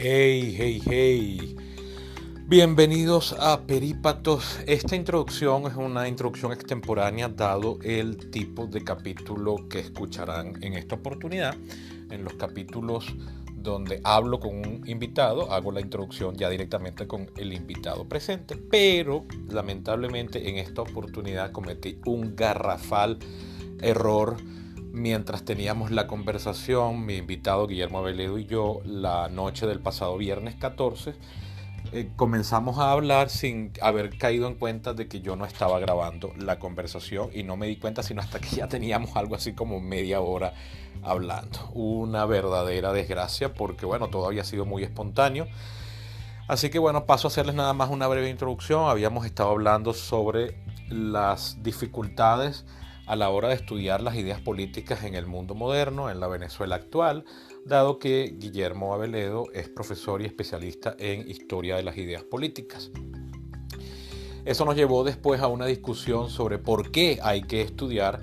Hey, hey, hey. Bienvenidos a Perípatos. Esta introducción es una introducción extemporánea dado el tipo de capítulo que escucharán en esta oportunidad. En los capítulos donde hablo con un invitado, hago la introducción ya directamente con el invitado presente, pero lamentablemente en esta oportunidad cometí un garrafal error mientras teníamos la conversación, mi invitado Guillermo Aveledo y yo, la noche del pasado viernes 14. Comenzamos a hablar sin haber caído en cuenta de que yo no estaba grabando la conversación y no me di cuenta sino hasta que ya teníamos algo así como media hora hablando. Una verdadera desgracia porque bueno, todo había sido muy espontáneo. Así que bueno, paso a hacerles nada más una breve introducción. Habíamos estado hablando sobre las dificultades a la hora de estudiar las ideas políticas en el mundo moderno, en la Venezuela actual, dado que Guillermo Aveledo es profesor y especialista en historia de las ideas políticas. Eso nos llevó después a una discusión sobre por qué hay que estudiar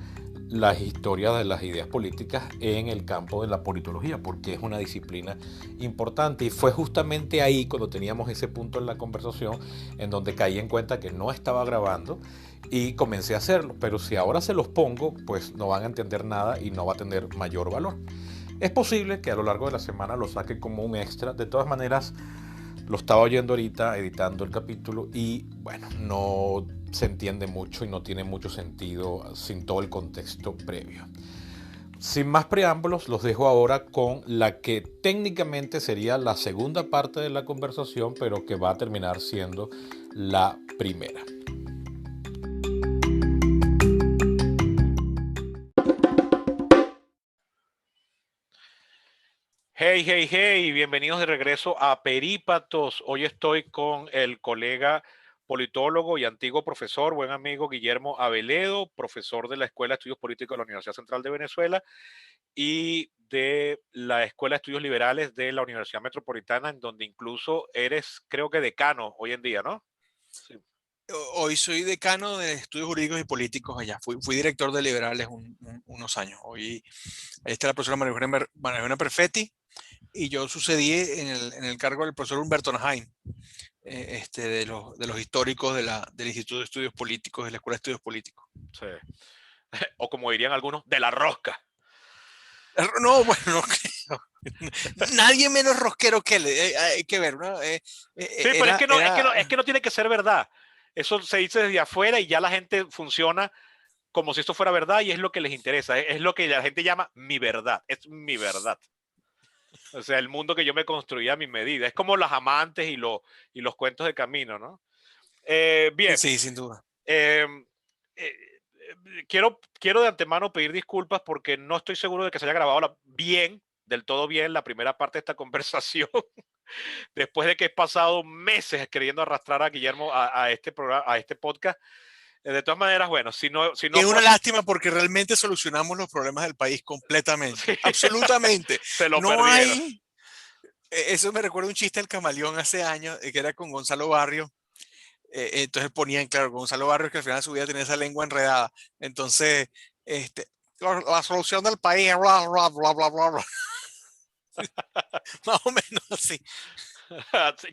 las historias de las ideas políticas en el campo de la politología, porque es una disciplina importante. Y fue justamente ahí, cuando teníamos ese punto en la conversación, en donde caí en cuenta que no estaba grabando y comencé a hacerlo. Pero si ahora se los pongo, pues no van a entender nada y no va a tener mayor valor. Es posible que a lo largo de la semana lo saque como un extra. De todas maneras, lo estaba oyendo ahorita, editando el capítulo, y bueno, no se entiende mucho y no tiene mucho sentido sin todo el contexto previo. Sin más preámbulos, los dejo ahora con la que técnicamente sería la segunda parte de la conversación, pero que va a terminar siendo la primera. Hey, hey, hey, bienvenidos de regreso a Perípatos. Hoy estoy con el colega politólogo y antiguo profesor, buen amigo Guillermo Aveledo, profesor de la Escuela de Estudios Políticos de la Universidad Central de Venezuela y de la Escuela de Estudios Liberales de la Universidad Metropolitana, en donde incluso eres, creo que decano hoy en día, ¿no? Sí. Hoy soy decano de estudios jurídicos y políticos allá. Fui director de liberales unos años. Hoy está la profesora María Eugenia Perfetti y yo sucedí en el cargo del profesor Humberto Najain, de los históricos del Instituto de Estudios Políticos, de la Escuela de Estudios Políticos. Sí. O como dirían algunos, de la rosca. No, bueno, no creo. Nadie menos rosquero que él. Hay que ver, ¿no? Sí, pero es Era, que no, es que no, era, es que no tiene que ser verdad. Eso se dice desde afuera y ya la gente funciona como si esto fuera verdad y es lo que les interesa. Es lo que la gente llama mi verdad. Es mi verdad. O sea, el mundo que yo me construía a mi medida. Es como las amantes y los cuentos de camino, ¿no? Bien. sí, sin duda. Eh, eh, quiero de antemano pedir disculpas porque no estoy seguro de que se haya grabado bien, del todo bien, la primera parte de esta conversación. Después de que he pasado meses queriendo arrastrar a Guillermo a este programa, a este podcast. De todas maneras, bueno, si no Es fue una así, lástima porque realmente solucionamos los problemas del país completamente, sí, absolutamente. se lo No perdieron. hay, eso me recuerda un chiste del Camaleón hace años, que era con Gonzalo Barrios. Entonces ponían, claro, Gonzalo Barrios que al final de su vida tenía esa lengua enredada. Entonces, este, la solución del país, bla, bla, bla, bla, bla, bla. Más o menos así.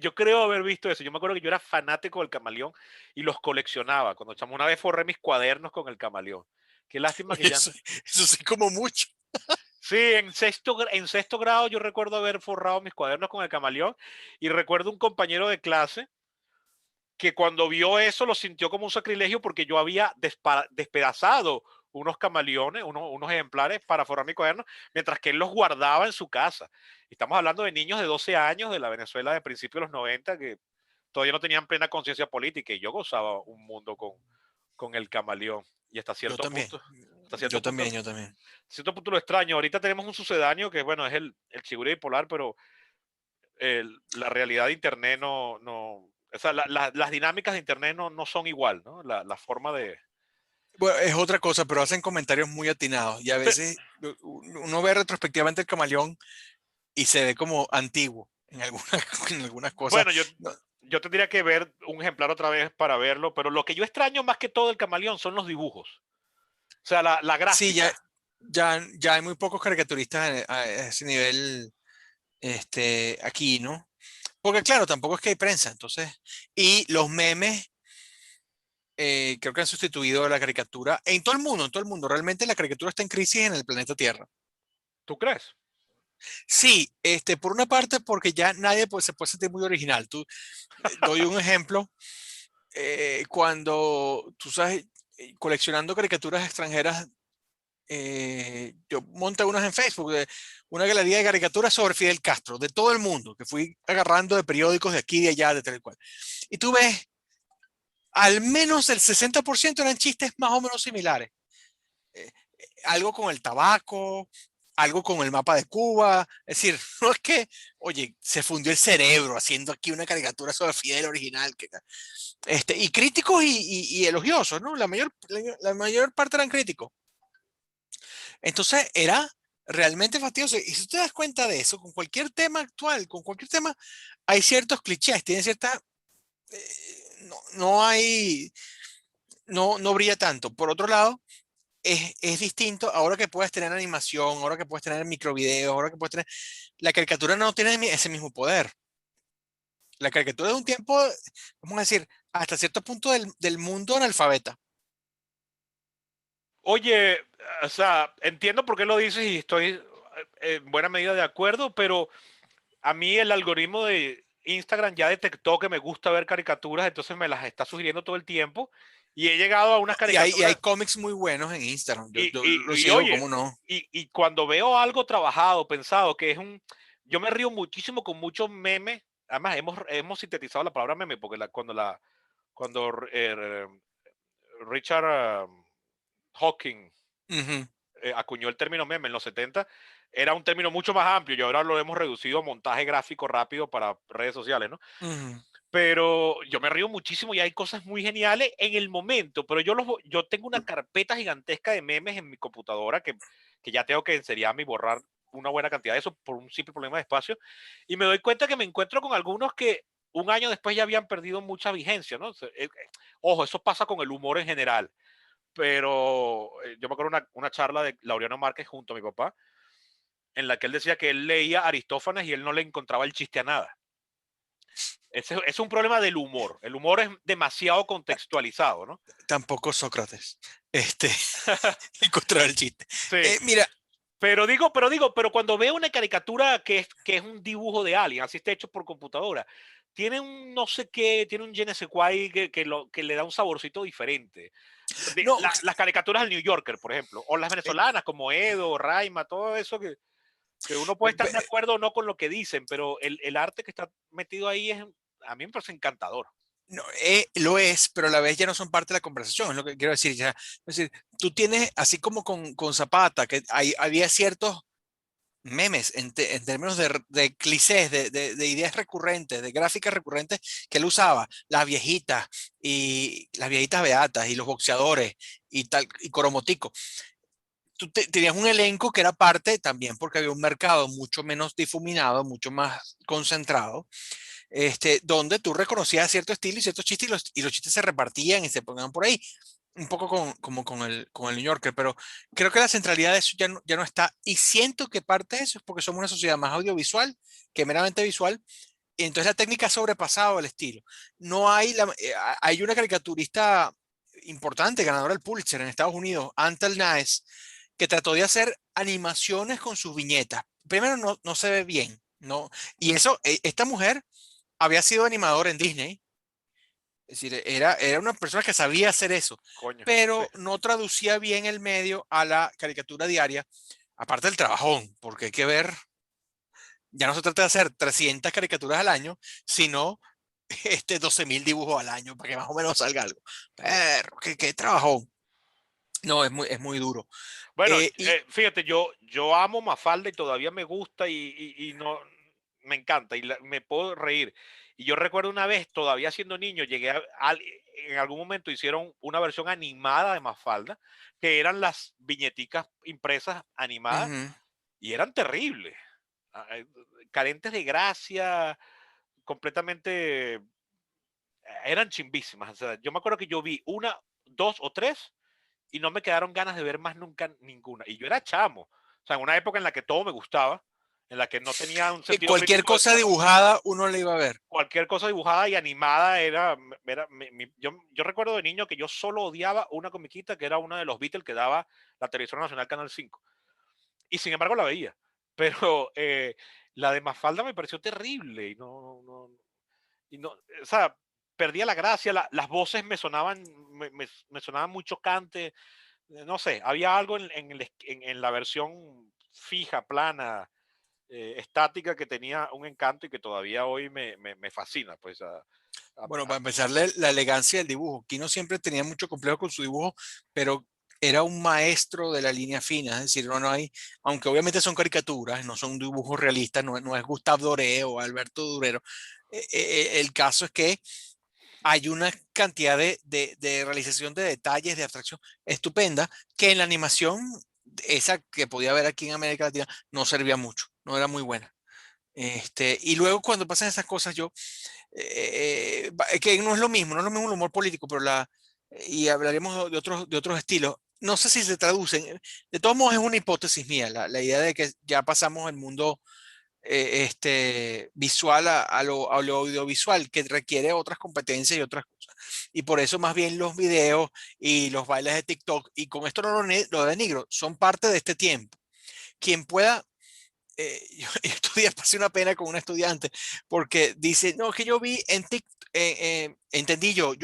Yo creo haber visto eso. Yo me acuerdo que yo era fanático del camaleón y los coleccionaba. Cuando chamo, una vez forré mis cuadernos con el camaleón. Qué lástima que Oye, ya. eso sí como mucho. Sí, en sexto grado yo recuerdo haber forrado mis cuadernos con el camaleón y recuerdo un compañero de clase que cuando vio eso lo sintió como un sacrilegio porque yo había despedazado unos camaleones, unos ejemplares para forrar mi cuaderno, mientras que él los guardaba en su casa. Estamos hablando de niños de 12 años de la Venezuela de principios de los 90 que todavía no tenían plena conciencia política y yo gozaba un mundo con el camaleón. Y Yo también, hasta yo también, yo también. cierto punto lo extraño. Ahorita tenemos un sucedáneo que, bueno, es el chigüire bipolar, pero la realidad de Internet o sea, las dinámicas de Internet no son igual, ¿no? La forma de. Bueno, es otra cosa, pero hacen comentarios muy atinados y a Sí, veces uno ve retrospectivamente el Camaleón y se ve como antiguo en algunas, en algunas cosas. bueno, No, yo tendría que ver un ejemplar otra vez para verlo, pero lo que yo extraño más que todo el camaleón son los dibujos. O sea, la sí, gráfica. ya hay muy pocos caricaturistas a ese nivel aquí, ¿no? Porque claro, tampoco es que hay prensa, entonces, y los memes creo que han sustituido a la caricatura en todo el mundo, en todo el mundo. Realmente la caricatura está en crisis en el planeta Tierra. ¿Tú crees? Sí, por una parte porque ya nadie pues, se puede sentir muy original. Doy un ejemplo. Cuando tú sabes, coleccionando caricaturas extranjeras, yo monté unas en Facebook, de una galería de caricaturas sobre Fidel Castro, de todo el mundo, que fui agarrando de periódicos de aquí, de allá, de tal y cual. Y tú ves, al menos el 60% eran chistes más o menos similares. Eh, Algo con el tabaco, algo con el mapa de Cuba. Es decir, no es que, oye, se fundió el cerebro haciendo aquí una caricatura sobre Fidel original. Y críticos y elogiosos, ¿no? La mayor parte eran críticos. Entonces era realmente fastidioso. Y si te das cuenta de eso, con cualquier tema actual, con cualquier tema, hay ciertos clichés, tienen cierta... no hay... No brilla tanto. Por otro lado, es distinto ahora que puedes tener animación, ahora que puedes tener microvideos, ahora que puedes tener... La caricatura no tiene ese mismo poder. La caricatura es un tiempo, vamos a decir, hasta cierto punto del mundo analfabeta. Oye, o sea, entiendo por qué lo dices y estoy en buena medida de acuerdo, pero a mí el algoritmo de Instagram ya detectó que me gusta ver caricaturas, entonces me las está sugiriendo todo el tiempo y he llegado a unas Y hay caricaturas cómics muy buenos en Instagram. y, Yo lo y, y sigo, oye, ¿cómo no? y cuando veo algo trabajado, pensado, que es un... Yo me río muchísimo con muchos memes, además hemos sintetizado la palabra meme porque cuando Richard Hawking Ujú, acuñó el término meme en los 70, era un término mucho más amplio y ahora lo hemos reducido a montaje gráfico rápido para redes sociales, ¿no? ujú. Pero yo me río muchísimo y hay cosas muy geniales en el momento, pero yo tengo una carpeta gigantesca de memes en mi computadora que ya tengo que enseriarme y borrar una buena cantidad de eso por un simple problema de espacio. Y me doy cuenta que me encuentro con algunos que un año después ya habían perdido mucha vigencia, ¿no? Ojo, eso pasa con el humor en general, pero yo me acuerdo una charla de Laureano Márquez junto a mi papá, en la que él decía que él leía Aristófanes y él no le encontraba el chiste a nada. Ese es un problema del humor. El humor es demasiado contextualizado, ¿no? Tampoco Sócrates. Este, encontrar el chiste. Sí, Mira, pero cuando veo una caricatura que es un dibujo de alguien, así está hecho por computadora, tiene un no sé qué, tiene un je ne sais quoi que le da un saborcito diferente. no, Las caricaturas del New Yorker, por ejemplo, o las eh, venezolanas como Edo, Raima, todo eso que uno puede estar de acuerdo o no con lo que dicen, pero el arte que está metido ahí a mí me parece encantador. no, lo es, pero a la vez ya no son parte de la conversación, es lo que quiero decir. Ya, es decir, tú tienes, así como con Zapata, que había ciertos memes en términos de clichés, de ideas recurrentes, de gráficas recurrentes que él usaba, las viejitas beatas y los boxeadores y tal, y Coromotico. Tú tenías un elenco que era parte también porque había un mercado mucho menos difuminado, mucho más concentrado, donde tú reconocías cierto estilo y ciertos chistes y los chistes se repartían y se ponían por ahí, un poco como con el New Yorker, pero creo que la centralidad de eso ya no está y siento que parte de eso es porque somos una sociedad más audiovisual que meramente visual y entonces la técnica ha sobrepasado el estilo. No hay, hay una caricaturista importante, ganadora del Pulitzer en Estados Unidos, Antal Naes, que trató de hacer animaciones con sus viñetas. Primero no se ve bien, ¿no? Y eso, esta mujer había sido animadora en Disney, es decir, era una persona que sabía hacer eso, Coño, sí. pero no traducía bien el medio a la caricatura diaria, aparte del trabajón, porque hay que ver, ya no se trata de hacer 300 caricaturas al año, sino 12.000 dibujos al año para que más o menos salga algo. Pero, qué trabajón. No, es muy duro. Bueno, Y fíjate, yo amo Mafalda y todavía me gusta y no me encanta y me puedo reír. Y yo recuerdo una vez, todavía siendo niño, en algún momento hicieron una versión animada de Mafalda, que eran las viñeticas impresas animadas ujú, y eran terribles, carentes de gracia, completamente, eran chimbísimas. O sea, yo me acuerdo que yo vi una, dos o tres y no me quedaron ganas de ver más nunca ninguna. Y yo era chamo, o sea, en una época en la que todo me gustaba en la que no tenía un Que sentido cualquier crítico. cosa dibujada uno le iba a ver. Cualquier cosa dibujada y animada yo recuerdo de niño que yo solo odiaba una comiquita que era una de los Beatles que daba la televisión nacional Canal 5. Y sin embargo la veía. Pero la de Mafalda me pareció terrible o sea, perdía la gracia, las voces me sonaban muy chocantes, no sé, había algo en la versión fija, plana, estática, que tenía un encanto y que todavía hoy me fascina, pues. Bueno, para empezar, la elegancia del dibujo. Kino siempre tenía mucho complejo con su dibujo, pero era un maestro de la línea fina. Es decir, no hay, aunque obviamente son caricaturas, no son dibujos realistas, no es Gustave Doré o Alberto Durero. El caso es que hay una cantidad de realización de detalles, de abstracción estupenda, que en la animación, esa que podía ver aquí en América Latina, no servía mucho, no era muy buena. Y luego cuando pasan esas cosas, que no es lo mismo, no es lo mismo el humor político, pero y hablaremos de otros estilos. No sé si se traducen. De todos modos, es una hipótesis mía, la idea de que ya pasamos el mundo visual a lo audiovisual, que requiere otras competencias y otras cosas. Y por eso más bien los videos y los bailes de TikTok, y con esto no lo denigro, son parte de este tiempo. Quien pueda yo estos días pasé una pena con un estudiante porque dice, no, que yo vi en TikTok, entendí yo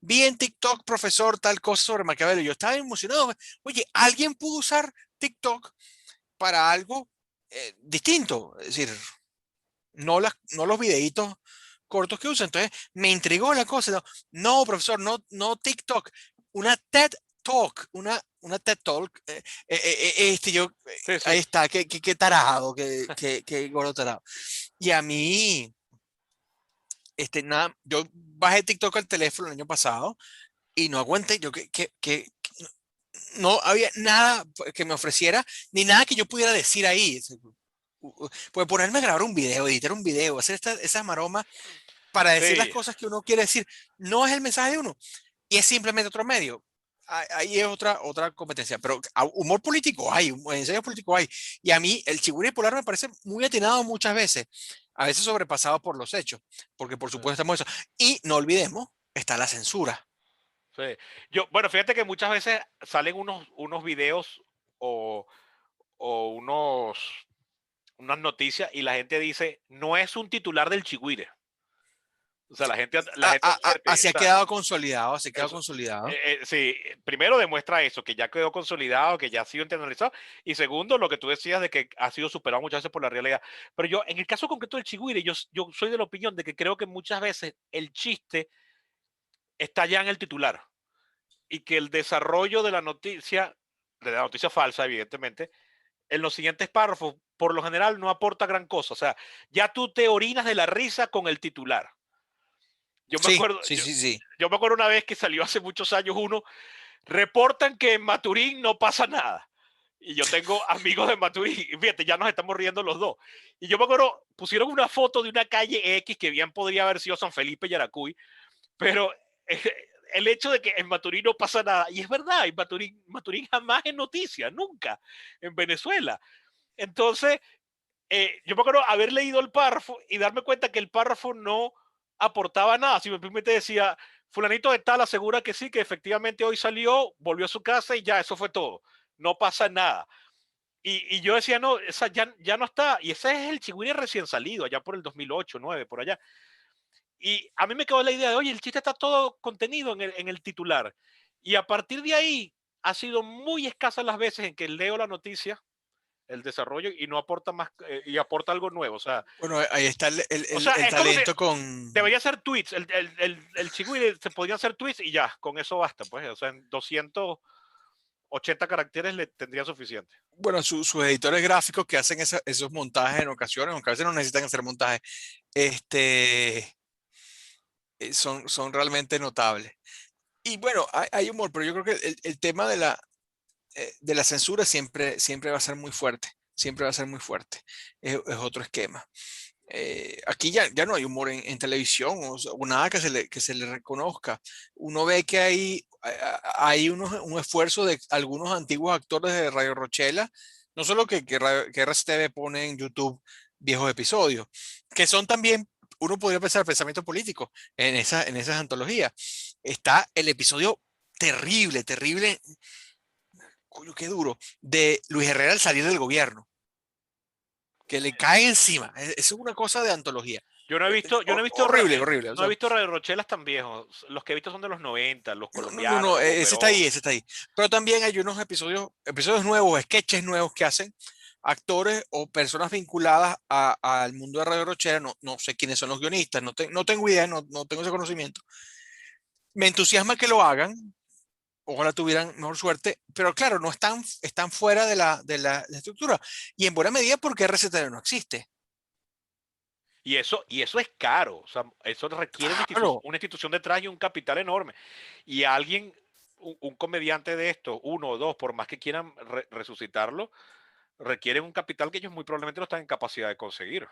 vi en TikTok, profesor, tal cosa sobre Maquiavelo. Yo estaba emocionado. Oye, ¿alguien pudo usar TikTok para algo distinto? Es decir, no los videitos cortos que usan. Entonces, me intrigó la cosa. No, no, profesor, no TikTok, una TED Talk, una TED Talk. Sí, sí. Ahí está, qué tarado, qué gordo tarado. Y a mí, nada, yo bajé TikTok al teléfono el año pasado y no aguanté, no había nada que me ofreciera, ni nada que yo pudiera decir ahí. Pues ponerme a grabar un video, editar un video, hacer esas maromas para decir las Sí, cosas que uno quiere decir, no es el mensaje de uno, y es simplemente otro medio. Ahí es otra competencia, pero humor político hay, ensayo político hay, y a mí el chigüire polar me parece muy atinado muchas veces, a veces sobrepasado por los hechos, porque por sí, supuesto estamos eso, y no olvidemos, está la censura. sí. Bueno, fíjate que muchas veces salen unos videos o, o unas noticias y la gente dice, no es un titular del Chigüire. O sea, la gente advierte, o Así ha sea, quedado consolidado, así ha quedado eso, consolidado. sí, primero demuestra eso, que ya quedó consolidado, que ya ha sido internalizado, y segundo, lo que tú decías de que ha sido superado muchas veces por la realidad. Pero yo, en el caso concreto del Chigüire, yo soy de la opinión de que creo que muchas veces el chiste está ya en el titular y que el desarrollo de la noticia falsa, evidentemente, en los siguientes párrafos, por lo general no aporta gran cosa. O sea, ya tú te orinas de la risa con el titular. Yo me Sí, acuerdo, sí, yo, sí, sí. yo me acuerdo una vez que salió hace muchos años uno, reportan que en Maturín no pasa nada. Y yo tengo amigos de Maturín, y fíjate, ya nos estamos riendo los dos. Y yo me acuerdo, pusieron una foto de una calle X que bien podría haber sido San Felipe y Yaracuy, pero el hecho de que en Maturín no pasa nada, y es verdad, en Maturín jamás es noticia, nunca, en Venezuela. Entonces, yo me acuerdo haber leído el párrafo y darme cuenta que el párrafo no aportaba nada. Simplemente decía, fulanito de tal asegura que sí, que efectivamente hoy salió, volvió a su casa y ya, eso fue todo. No pasa nada. Y yo decía, no, esa ya no está. Y ese es el Chigüire recién salido, allá por el 2008, 2009, por allá. Y a mí me quedó la idea de, oye, el chiste está todo contenido en el titular. Y a partir de ahí, ha sido muy escasas las veces en que leo la noticia, el desarrollo, y no aporta más, y aporta algo nuevo. Bueno, ahí está O sea, el es como si talento con... debería ser tweets. El Chigüire se podría hacer tweets y ya, con eso basta. Pues, o sea, en 280 caracteres le tendría suficiente. Bueno, sus editores gráficos que hacen esos montajes en ocasiones, aunque a veces no necesitan hacer montajes, este, son realmente notables. Y bueno, hay humor, pero yo creo que el tema de la censura siempre va a ser muy fuerte, siempre va a ser muy fuerte. Es otro esquema. Aquí ya no hay humor en televisión o nada que se le reconozca. Uno ve que hay un esfuerzo de algunos antiguos actores de Radio Rochela, No solo que RCTV pone en YouTube viejos episodios, que son también, uno podría pensar pensamiento político en esas antologías. Está el episodio terrible, terrible, coño, qué duro, de Luis Herrera al salir del gobierno, que le cae encima. Eso es una cosa de antología. Yo no he visto, Horrible, horrible. O no he sea, visto Radio Rochelas tan viejos. Los que he visto son de los 90, los no, colombianos, los ese está ahí, Bomberón. ese está ahí. Pero también hay unos episodios nuevos, sketches nuevos que hacen actores o personas vinculadas al mundo de Radio Rochera. No, no sé quiénes son los guionistas, no tengo idea, no tengo ese conocimiento. Me entusiasma que lo hagan, ojalá tuvieran mejor suerte, pero claro, no están fuera de la estructura. Y en buena medida porque RCTV no existe. Y eso es caro. O sea, eso requiere Claro. una institución detrás y un capital enorme. Y alguien, un comediante de esto, uno o dos, por más que quieran resucitarlo, requieren un capital que ellos muy probablemente no están en capacidad de conseguir.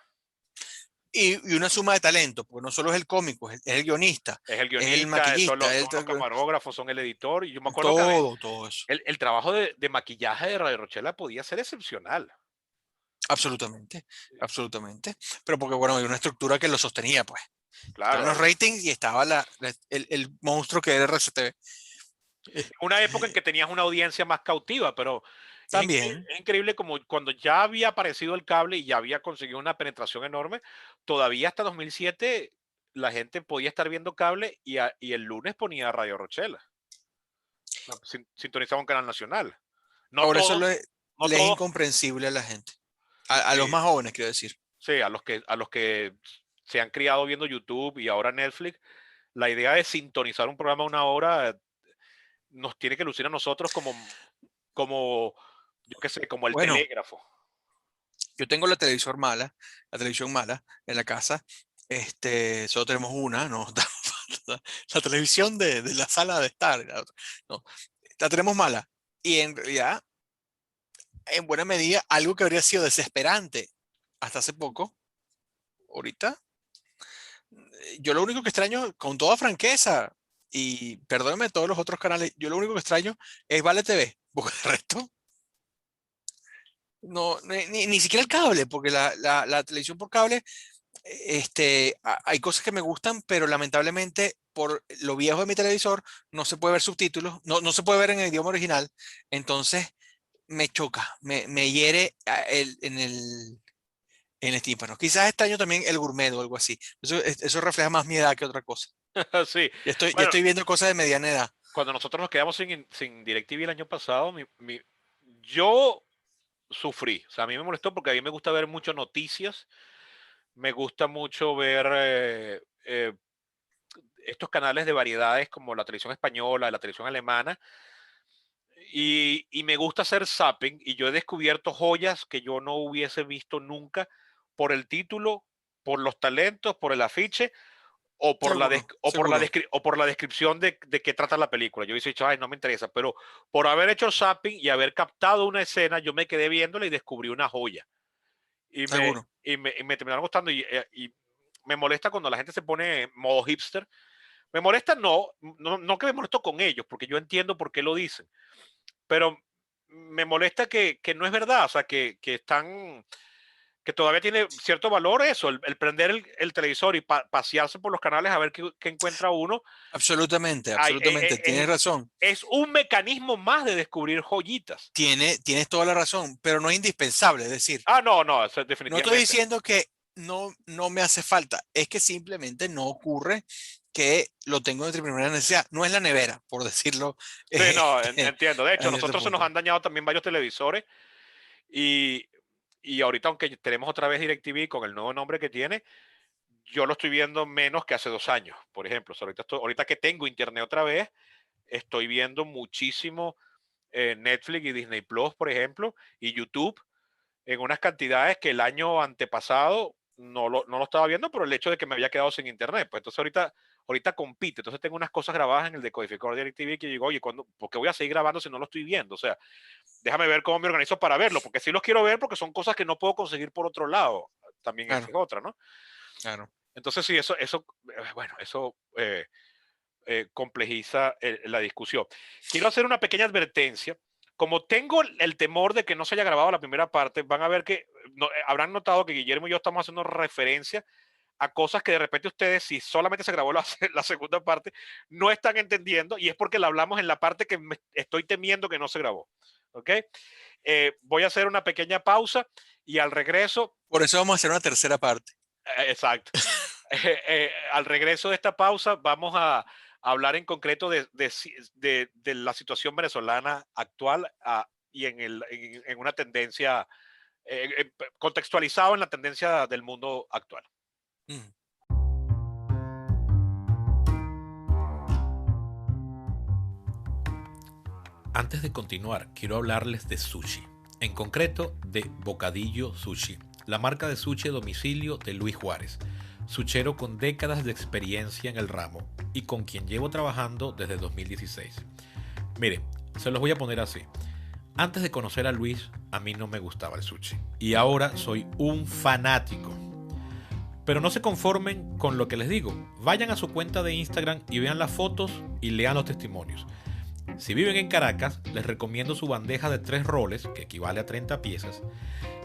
Y una suma de talento, porque no solo es el cómico, es el guionista, Es el es el guionista, maquillista, son los camarógrafos, son el editor. Y yo me acuerdo que todo eso. el trabajo de maquillaje de Radio Rochela podía ser excepcional. Absolutamente, absolutamente. Pero porque, bueno, hay una estructura que lo sostenía, pues. Estaban Claro, los ratings y estaba el monstruo que era RCTV. una época en que tenías una audiencia más cautiva, pero También. es increíble como cuando ya había aparecido el cable y ya había conseguido una penetración enorme, todavía hasta 2007 la gente podía estar viendo cable y el lunes ponía Radio Rochela. O sea, sintonizaba un canal nacional. No Ahora eso todos, no le es todos, incomprensible a la gente. A los sí, más jóvenes, quiero decir. sí, a los que se han criado viendo YouTube y ahora Netflix, la idea de sintonizar un programa a una hora nos tiene que lucir a nosotros como, yo qué sé, como el Bueno, telégrafo. yo tengo la televisión mala en la casa. Solo tenemos una, no, la televisión de la sala de estar. No, la tenemos mala. Y en realidad, en buena medida, algo que habría sido desesperante hasta hace poco, ahorita, yo lo único que extraño, con toda franqueza, y perdónenme todos los otros canales, yo lo único que extraño es Vale TV, porque el resto, no, ni siquiera el cable, porque la televisión por cable, hay cosas que me gustan, pero lamentablemente por lo viejo de mi televisor no se puede ver subtítulos, no se puede ver en el idioma original, entonces me choca, me hiere en el tímpano. Quizás este año también el gourmet o algo así. Eso refleja más mi edad que otra cosa. Sí, Ya bueno, estoy viendo cosas de mediana edad. cuando nosotros nos quedamos sin DirecTV el año pasado, yo sufrí. O sea, a mí me molestó porque a mí me gusta ver mucho noticias, me gusta mucho ver estos canales de variedades como la televisión española, la televisión alemana, y me gusta hacer zapping, y yo he descubierto joyas que yo no hubiese visto nunca por el título, por los talentos, por el afiche Seguro, seguro. o por la descripción de qué trata la película. Yo hubiese dicho, ay, no me interesa, pero por haber hecho zapping y haber captado una escena, yo me quedé viéndola y descubrí una joya. Seguro. Y me terminaron gustando. Y me molesta cuando la gente se pone en modo hipster. Me molesta no que me molesto con ellos, porque yo entiendo por qué lo dicen, pero me molesta que no es verdad, o sea, que están que todavía tiene cierto valor eso, el prender el televisor y pasearse por los canales a ver qué encuentra uno. Absolutamente, absolutamente. Tienes razón. Es un mecanismo más de descubrir joyitas. Tienes toda la razón, pero no es indispensable. Es decir, Ah, no, eso es no estoy definitivamente. diciendo que no me hace falta. Es que simplemente no ocurre que lo tengo de primera necesidad. No es la nevera, por decirlo Sí, no, este, entiendo. De hecho, en este nosotros se nos punto. han dañado también varios televisores y, y ahorita, aunque tenemos otra vez DirecTV con el nuevo nombre que tiene, yo lo estoy viendo menos que hace 2 años, por ejemplo. O sea, ahorita que tengo internet otra vez, estoy viendo muchísimo Netflix y Disney Plus, por ejemplo, y YouTube en unas cantidades que el año antepasado no lo estaba viendo por el hecho de que me había quedado sin internet. Pues entonces ahorita compite. Entonces tengo unas cosas grabadas en el decodificador de DirecTV que digo, oye, ¿por qué voy a seguir grabando si no lo estoy viendo? O sea, déjame ver cómo me organizo para verlo, porque sí los quiero ver porque son cosas que no puedo conseguir por otro lado. También esa Claro, es otra, ¿no? claro. Entonces sí, bueno, eso complejiza la discusión. Quiero hacer una pequeña advertencia como tengo el temor de que no se haya grabado la primera parte, van a ver que habrán notado que Guillermo y yo estamos haciendo referencia a cosas que de repente ustedes, si solamente se grabó la segunda parte, no están entendiendo, y es porque la hablamos en la parte que me estoy temiendo que no se grabó. ¿Ok? Voy a hacer una pequeña pausa y al regreso... Por eso vamos a hacer una tercera parte. Exacto. Al regreso de esta pausa vamos a hablar en concreto de la situación venezolana actual y en una tendencia, contextualizado en la tendencia del mundo actual. Mm. Antes de continuar, quiero hablarles de sushi, en concreto de Bocadillo Sushi, la marca de sushi a domicilio de Luis Juárez, suchero con décadas de experiencia en el ramo y con quien llevo trabajando desde 2016. Miren, se los voy a poner así. Antes de conocer a Luis, a mí no me gustaba el sushi y ahora soy un fanático. Pero no se conformen con lo que les digo. Vayan a su cuenta de Instagram y vean las fotos y lean los testimonios. Si viven en Caracas, les recomiendo su bandeja de 3 roles, que equivale a 30 piezas.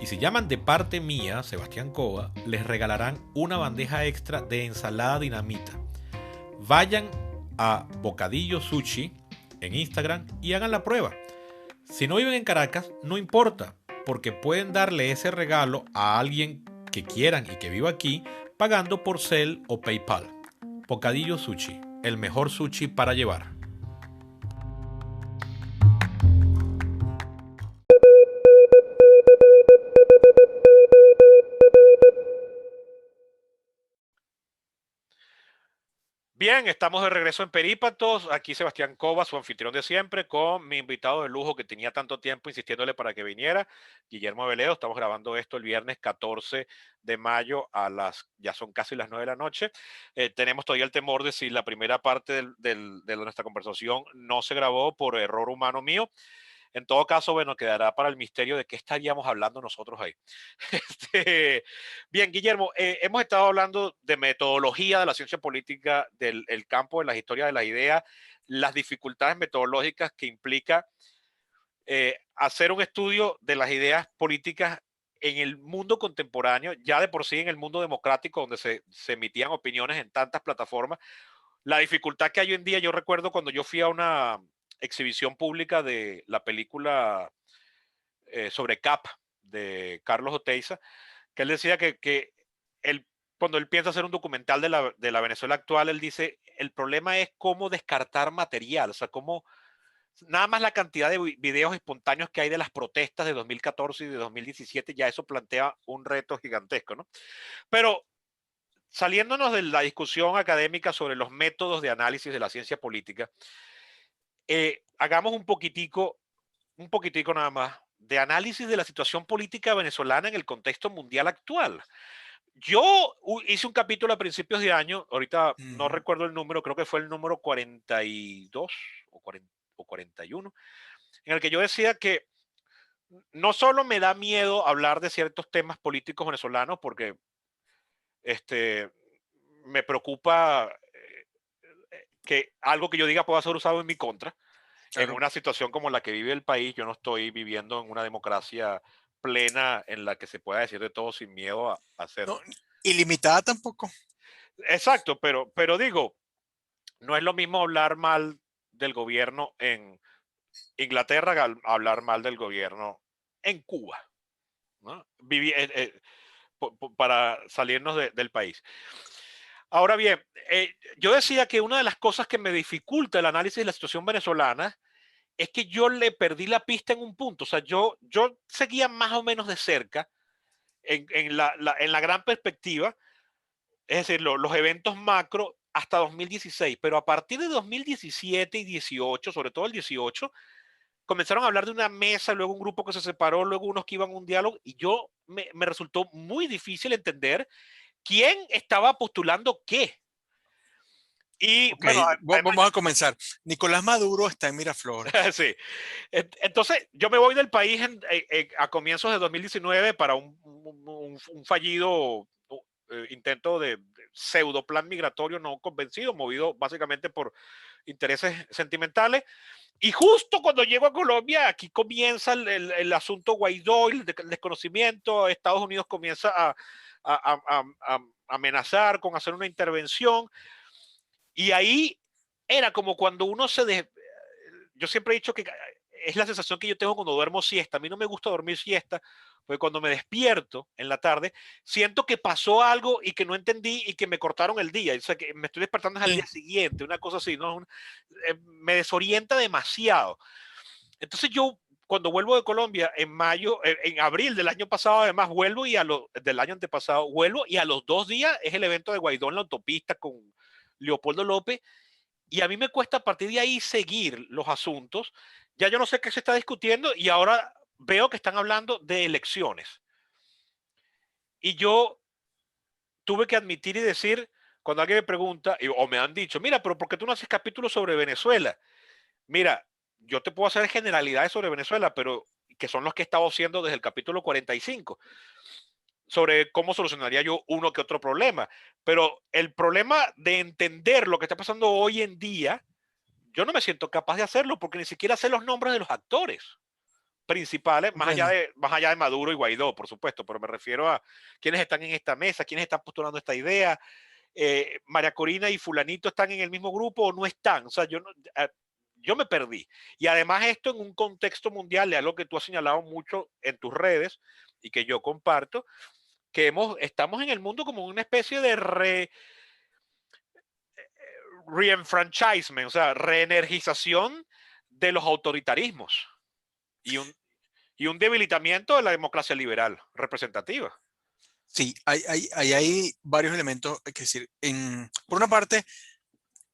Y si llaman de parte mía, Sebastián Cova, les regalarán una bandeja extra de ensalada dinamita. Vayan a Bocadillo Sushi en Instagram y hagan la prueba. Si no viven en Caracas, no importa, porque pueden darle ese regalo a alguien que quieran y que viva aquí, pagando por Zelle o PayPal. Bocadillo Sushi, el mejor sushi para llevar. Bien, estamos de regreso en Perípatos. Aquí Sebastián Cova, su anfitrión de siempre, con mi invitado de lujo que tenía tanto tiempo insistiéndole para que viniera, Guillermo Veleo. Estamos grabando esto el viernes 14 de mayo ya son casi las 9 de la noche. Tenemos todavía el temor de si la primera parte de nuestra conversación no se grabó por error humano mío. En todo caso, bueno, quedará para el misterio de qué estaríamos hablando nosotros ahí. Bien, Guillermo, hemos estado hablando de metodología de la ciencia política, del campo de las historias de las ideas, las dificultades metodológicas que implica hacer un estudio de las ideas políticas en el mundo contemporáneo, ya de por sí en el mundo democrático, donde se emitían opiniones en tantas plataformas. La dificultad que hay hoy en día, yo recuerdo cuando yo fui a una exhibición pública de la película sobre CAP de Carlos Oteiza, que él decía que él, cuando él piensa hacer un documental de la Venezuela actual, él dice, el problema es cómo descartar material, o sea, cómo nada más la cantidad de videos espontáneos que hay de las protestas de 2014 y de 2017, ya eso plantea un reto gigantesco, ¿no? Pero saliéndonos de la discusión académica sobre los métodos de análisis de la ciencia política, hagamos un poquitico nada más de análisis de la situación política venezolana en el contexto mundial actual. Yo hice un capítulo a principios de año, ahorita no recuerdo el número, creo que fue el número 42 o 41, en el que yo decía que no solo me da miedo hablar de ciertos temas políticos venezolanos, porque me preocupa que algo que yo diga pueda ser usado en mi contra. Claro. En una situación como la que vive el país, yo no estoy viviendo en una democracia plena en la que se pueda decir de todo sin miedo a hacerlo. No, ilimitada tampoco. Exacto, pero digo, no es lo mismo hablar mal del gobierno en Inglaterra que hablar mal del gobierno en Cuba, ¿no? Para salirnos del país. Ahora bien, yo decía que una de las cosas que me dificulta el análisis de la situación venezolana es que yo le perdí la pista en un punto. O sea, yo seguía más o menos de cerca en la gran perspectiva, es decir, los eventos macro hasta 2016, pero a partir de 2017 y 18, sobre todo el 18, comenzaron a hablar de una mesa, luego un grupo que se separó, luego unos que iban a un diálogo, y me resultó muy difícil entender quién estaba postulando qué. Y okay, bueno, vamos a comenzar. Nicolás Maduro está en Miraflores. Sí. Entonces, yo me voy del país a comienzos de 2019 para un fallido intento de pseudo plan migratorio no convencido, movido básicamente por intereses sentimentales. Y justo cuando llego a Colombia, aquí comienza el asunto Guaidó, el desconocimiento. Estados Unidos comienza a amenazar con hacer una intervención. Y ahí era como cuando uno yo siempre he dicho que es la sensación que yo tengo cuando duermo siesta. A mí no me gusta dormir siesta, porque cuando me despierto en la tarde, siento que pasó algo y que no entendí y que me cortaron el día. O sea, que me estoy despertando al día siguiente, una cosa así, ¿no? Me desorienta demasiado. Entonces yo, cuando vuelvo de Colombia en mayo, en abril del año pasado, además, vuelvo y del año antepasado, vuelvo y a los 2 días es el evento de Guaidó en la autopista con Leopoldo López. Y a mí me cuesta a partir de ahí seguir los asuntos. Ya yo no sé qué se está discutiendo y ahora veo que están hablando de elecciones. Y yo tuve que admitir y decir, cuando alguien me pregunta, o me han dicho, mira, pero ¿por qué tú no haces capítulos sobre Venezuela? Mira, yo te puedo hacer generalidades sobre Venezuela, pero que son los que he estado haciendo desde el capítulo 45, sobre cómo solucionaría yo uno que otro problema. Pero el problema de entender lo que está pasando hoy en día, yo no me siento capaz de hacerlo porque ni siquiera sé los nombres de los actores principales, más allá de Maduro y Guaidó, por supuesto, pero me refiero a quienes están en esta mesa, quienes están postulando esta idea. María Corina y fulanito están en el mismo grupo o no están. O sea, yo me perdí. Y además esto en un contexto mundial, es algo que tú has señalado mucho en tus redes y que yo comparto, que estamos en el mundo como una especie de reenfranchisement, o sea, reenergización de los autoritarismos y un debilitamiento de la democracia liberal representativa. Sí, hay varios elementos que decir. Por una parte,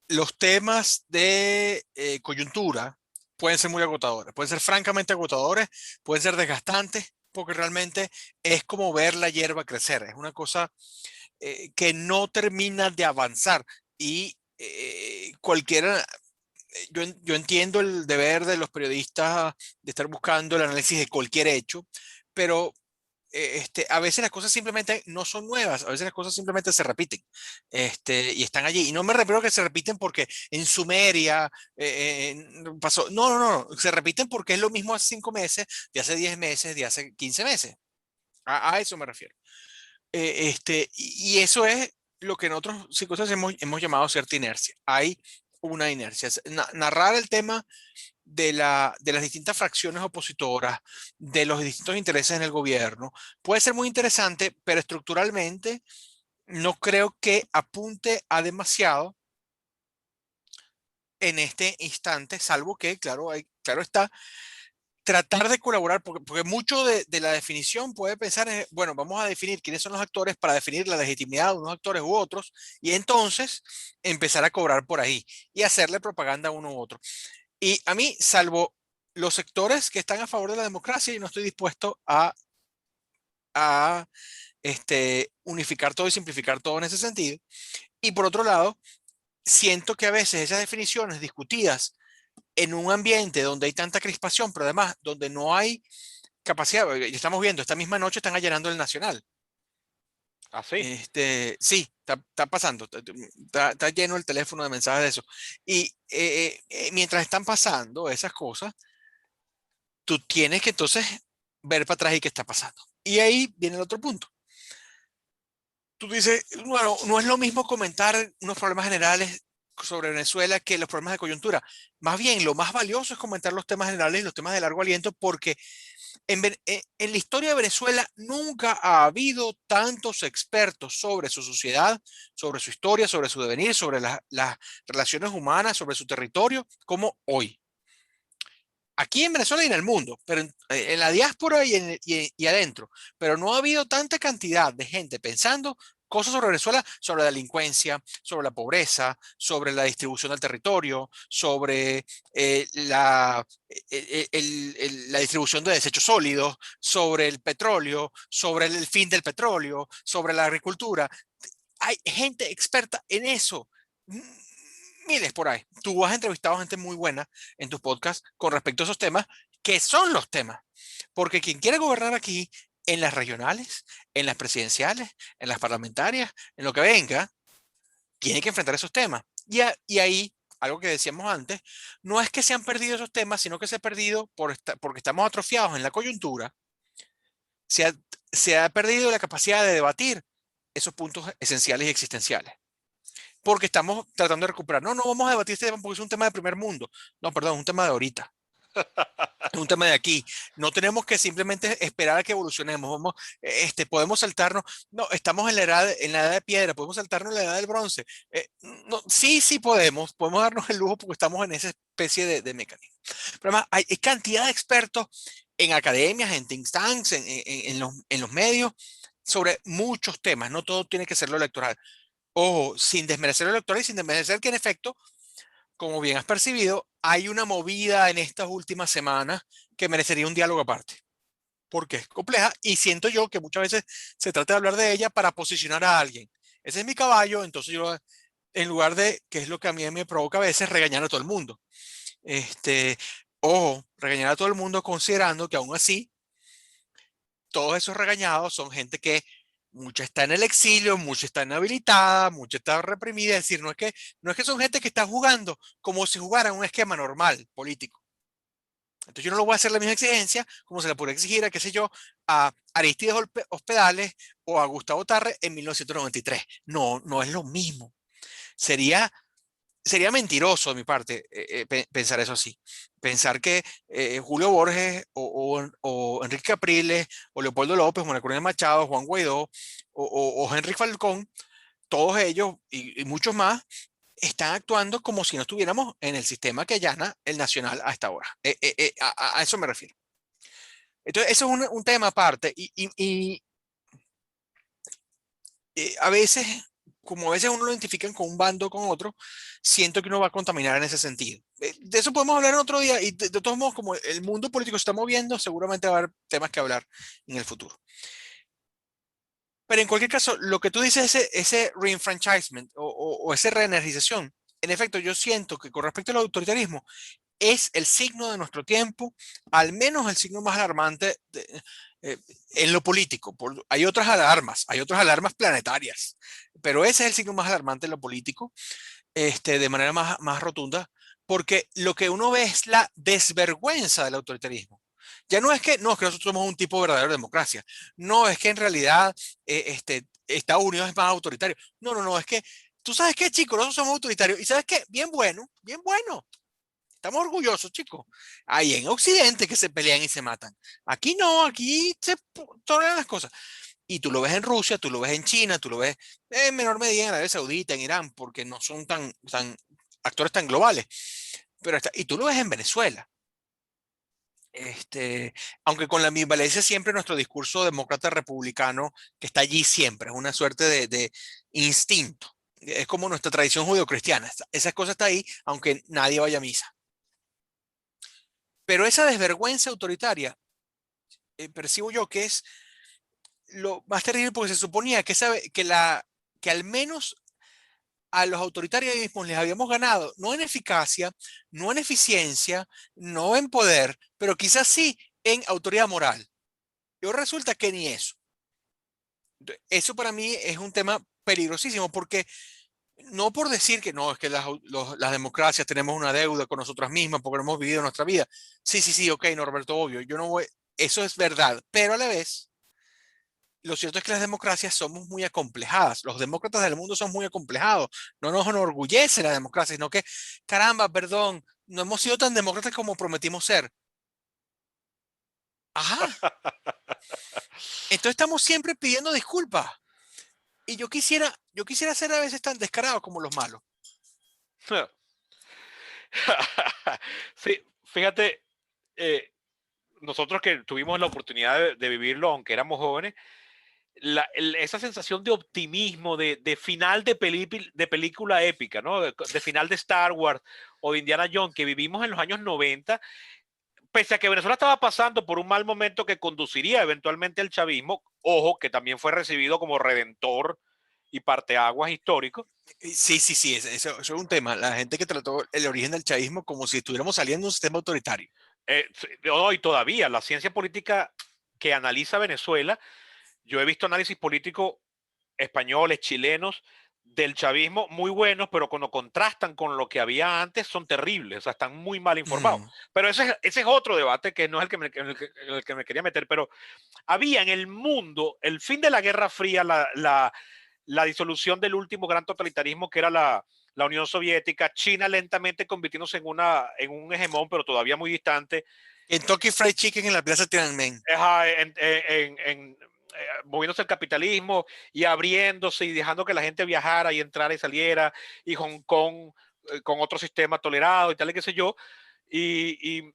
los temas de coyuntura pueden ser muy agotadores, pueden ser francamente agotadores, pueden ser desgastantes, porque realmente es como ver la hierba crecer, es una cosa que no termina de avanzar y cualquiera, yo entiendo el deber de los periodistas de estar buscando el análisis de cualquier hecho, pero a veces las cosas simplemente no son nuevas, a veces las cosas simplemente se repiten y están allí. Y no me refiero a que se repiten porque en Sumeria pasó. No, no, no, se repiten porque es lo mismo hace 5 meses, de hace 10 meses, de hace 15 meses. A eso me refiero. Y eso es lo que en otros cosas hemos llamado cierta inercia. Hay una inercia. Narrar el tema de las distintas fracciones opositoras, de los distintos intereses en el gobierno, puede ser muy interesante, pero estructuralmente no creo que apunte a demasiado en este instante, salvo que, claro está, tratar de colaborar, porque mucho de la definición puede pensar en, bueno, vamos a definir quiénes son los actores para definir la legitimidad de unos actores u otros, y entonces empezar a cobrar por ahí y hacerle propaganda a uno u otro. Y a mí, salvo los sectores que están a favor de la democracia, yo no estoy dispuesto a unificar todo y simplificar todo en ese sentido. Y por otro lado, siento que a veces esas definiciones discutidas en un ambiente donde hay tanta crispación, pero además donde no hay capacidad, ya estamos viendo, esta misma noche están allanando el Nacional. ¿Ah, sí? Sí, está pasando, está lleno el teléfono de mensajes de eso. Y mientras están pasando esas cosas, tú tienes que entonces ver para atrás y qué está pasando. Y ahí viene el otro punto. Tú dices, bueno, no es lo mismo comentar unos problemas generales sobre Venezuela que los problemas de coyuntura. Más bien, lo más valioso es comentar los temas generales y los temas de largo aliento, porque en la historia de Venezuela nunca ha habido tantos expertos sobre su sociedad, sobre su historia, sobre su devenir, sobre las relaciones humanas, sobre su territorio, como hoy. Aquí en Venezuela y en el mundo, pero en la diáspora y adentro. Pero no ha habido tanta cantidad de gente pensando cosas sobre Venezuela, sobre la delincuencia, sobre la pobreza, sobre la distribución del territorio, sobre la distribución de desechos sólidos, sobre el petróleo, sobre el fin del petróleo, sobre la agricultura. Hay gente experta en eso. Miles por ahí. Tú has entrevistado gente muy buena en tus podcasts con respecto a esos temas, que son los temas. Porque quien quiere gobernar aquí, en las regionales, en las presidenciales, en las parlamentarias, en lo que venga, tiene que enfrentar esos temas. Y ahí algo que decíamos antes, no es que se han perdido esos temas, sino que se ha perdido porque estamos atrofiados en la coyuntura, se ha, se ha perdido la capacidad de debatir esos puntos esenciales y existenciales. Porque estamos tratando de recuperar. No, no vamos a debatir este tema porque es un tema de primer mundo. No, perdón, es un tema de ahorita. Es un tema de aquí. No tenemos que simplemente esperar a que evolucionemos. Podemos saltarnos. No, estamos en la edad de piedra. Podemos saltarnos en la edad del bronce. No, sí, sí podemos. Podemos darnos el lujo porque estamos en esa especie de mecanismo. Pero además, hay cantidad de expertos en academias, en think tanks, en los medios, sobre muchos temas. No todo tiene que ser lo electoral. Ojo, sin desmerecer lo electoral y sin desmerecer que en efecto, como bien has percibido, hay una movida en estas últimas semanas que merecería un diálogo aparte, porque es compleja y siento yo que muchas veces se trata de hablar de ella para posicionar a alguien. Ese es mi caballo, entonces yo, en lugar de, que es lo que a mí me provoca a veces, regañar a todo el mundo. Ojo, regañar a todo el mundo considerando que aún así, todos esos regañados son gente que mucha está en el exilio, mucha está inhabilitada, mucha está reprimida. Es decir, no es que son gente que está jugando como si jugaran un esquema normal político. Entonces yo no le voy a hacer la misma exigencia como se le puede exigir a, qué sé yo, a Aristides Hospedales o a Gustavo Tarre en 1993. No, no es lo mismo. Sería mentiroso de mi parte pensar eso así. Pensar que Julio Borges o Enrique Capriles o Leopoldo López, Juan Corina Machado, Juan Guaidó o Henry Falcón, todos ellos y muchos más, están actuando como si no estuviéramos en el sistema que allana el nacional a esta hora. A eso me refiero. Entonces, eso es un tema aparte y a veces, como a veces uno lo identifican con un bando o con otro, siento que uno va a contaminar en ese sentido. De eso podemos hablar en otro día y de todos modos, como el mundo político se está moviendo, seguramente va a haber temas que hablar en el futuro. Pero en cualquier caso, lo que tú dices, ese reenfranchisement o esa reenergización, en efecto, yo siento que con respecto al autoritarismo, es el signo de nuestro tiempo, al menos el signo más alarmante en lo político. Hay otras alarmas planetarias, pero ese es el signo más alarmante en lo político, de manera más rotunda, porque lo que uno ve es la desvergüenza del autoritarismo. Ya no es que nosotros somos un tipo de verdadera democracia, no es que en realidad Estados Unidos es más autoritario. No, no, no, es que tú sabes qué, chicos, nosotros somos autoritarios y sabes qué, bien bueno, bien bueno. Estamos orgullosos, chicos. Ahí en Occidente que se pelean y se matan. Aquí no, aquí se toleran las cosas. Y tú lo ves en Rusia, tú lo ves en China, tú lo ves en menor medida en Arabia Saudita, en Irán, porque no son tan actores tan globales. Y tú lo ves en Venezuela. Aunque con la ambivalencia siempre nuestro discurso demócrata republicano que está allí siempre, es una suerte de instinto. Es como nuestra tradición judeocristiana. Esa cosa está ahí, aunque nadie vaya a misa. Pero esa desvergüenza autoritaria, percibo yo que es lo más terrible porque se suponía que al menos a los autoritarismos les habíamos ganado, no en eficacia, no en eficiencia, no en poder, pero quizás sí en autoridad moral. Y resulta que ni eso. Eso para mí es un tema peligrosísimo porque no por decir que no, es que las democracias tenemos una deuda con nosotras mismas porque no hemos vivido nuestra vida. Sí, sí, sí, ok, Norberto, obvio, yo no voy, eso es verdad, pero a la vez, lo cierto es que las democracias somos muy acomplejadas, los demócratas del mundo son muy acomplejados, no nos enorgullece la democracia, sino que, caramba, perdón, no hemos sido tan demócratas como prometimos ser. Ajá. Entonces estamos siempre pidiendo disculpas. Y yo quisiera ser a veces tan descarado como los malos. Sí, fíjate, nosotros que tuvimos la oportunidad de vivirlo, aunque éramos jóvenes, esa sensación de optimismo, de final de película épica, ¿no? De final de Star Wars o de Indiana Jones que vivimos en los años 90, pese a que Venezuela estaba pasando por un mal momento que conduciría eventualmente al chavismo, ojo, que también fue recibido como redentor y parteaguas histórico. Sí, sí, sí, eso es un tema. La gente que trató el origen del chavismo como si estuviéramos saliendo de un sistema autoritario. Y todavía la ciencia política que analiza Venezuela, yo he visto análisis político españoles, chilenos, del chavismo muy buenos, pero cuando contrastan con lo que había antes son terribles, o sea, están muy mal informados. Pero ese es otro debate que no es en el que me quería meter, pero había en el mundo el fin de la Guerra Fría, la disolución del último gran totalitarismo que era la Unión Soviética, China lentamente convirtiéndose en un hegemón, pero todavía muy distante. Kentucky Fried Chicken en la Plaza Tiananmen. Moviéndose el capitalismo y abriéndose y dejando que la gente viajara y entrara y saliera, y Hong Kong con otro sistema tolerado y tal, y qué sé yo. Y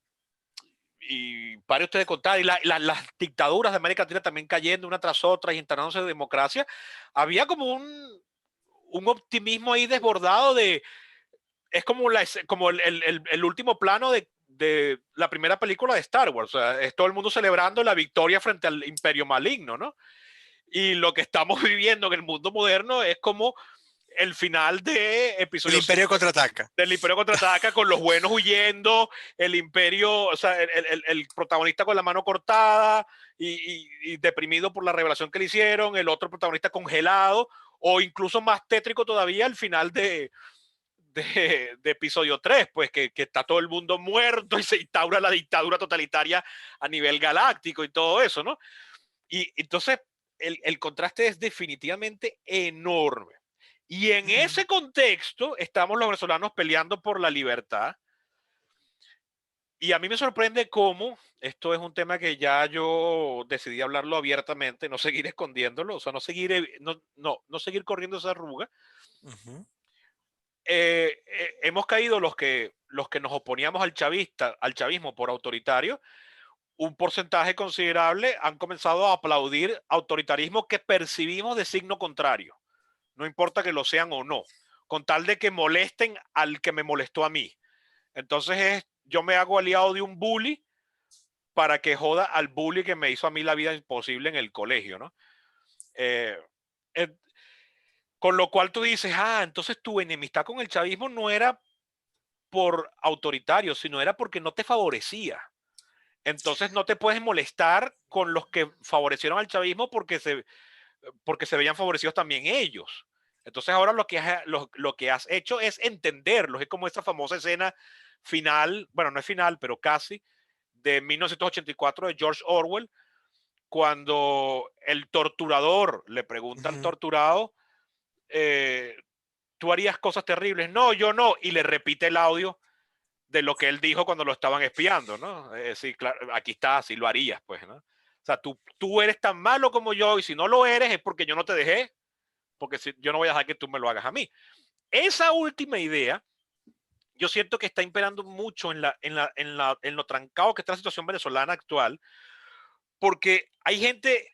pare usted de contar, y las dictaduras de América Latina también cayendo una tras otra y instalándose de democracia. Había como un optimismo ahí desbordado es como, como el último plano de la primera película de Star Wars. O sea, es todo el mundo celebrando la victoria frente al imperio maligno, ¿no? Y lo que estamos viviendo en el mundo moderno es como el final de episodio El Imperio contraataca. Del Imperio contraataca, con los buenos huyendo, el imperio, o sea, el protagonista con la mano cortada y deprimido por la revelación que le hicieron, el otro protagonista congelado, o incluso más tétrico todavía el final de episodio 3, pues que está todo el mundo muerto y se instaura la dictadura totalitaria a nivel galáctico y todo eso, ¿no? Y entonces el contraste es definitivamente enorme. Y en ese contexto estamos los venezolanos peleando por la libertad. Y a mí me sorprende cómo esto es un tema que ya yo decidí hablarlo abiertamente, no seguir escondiéndolo, o sea, no seguir corriendo esa arruga. Hemos caído los que nos oponíamos al chavismo por autoritario. Un porcentaje considerable han comenzado a aplaudir autoritarismo que percibimos de signo contrario. No importa que lo sean o no, con tal de que molesten al que me molestó a mí. Entonces yo me hago aliado de un bully para que joda al bully que me hizo a mí la vida imposible en el colegio, ¿no? Con lo cual tú dices, entonces tu enemistad con el chavismo no era por autoritario, sino era porque no te favorecía. Entonces no te puedes molestar con los que favorecieron al chavismo porque se veían favorecidos también ellos. Entonces ahora lo que has hecho es entenderlos. Es como esa famosa escena final, bueno, no es final, pero casi, de 1984 de George Orwell, cuando el torturador le pregunta al torturado, ¿tú harías cosas terribles? No, yo no. Y le repite el audio de lo que él dijo cuando lo estaban espiando, ¿no? Sí, claro, aquí está, así lo harías, pues, ¿no? O sea, tú eres tan malo como yo, y si no lo eres es porque yo no te dejé, porque yo no voy a dejar que tú me lo hagas a mí. Esa última idea, yo siento que está imperando mucho en lo trancado que está la situación venezolana actual, porque hay gente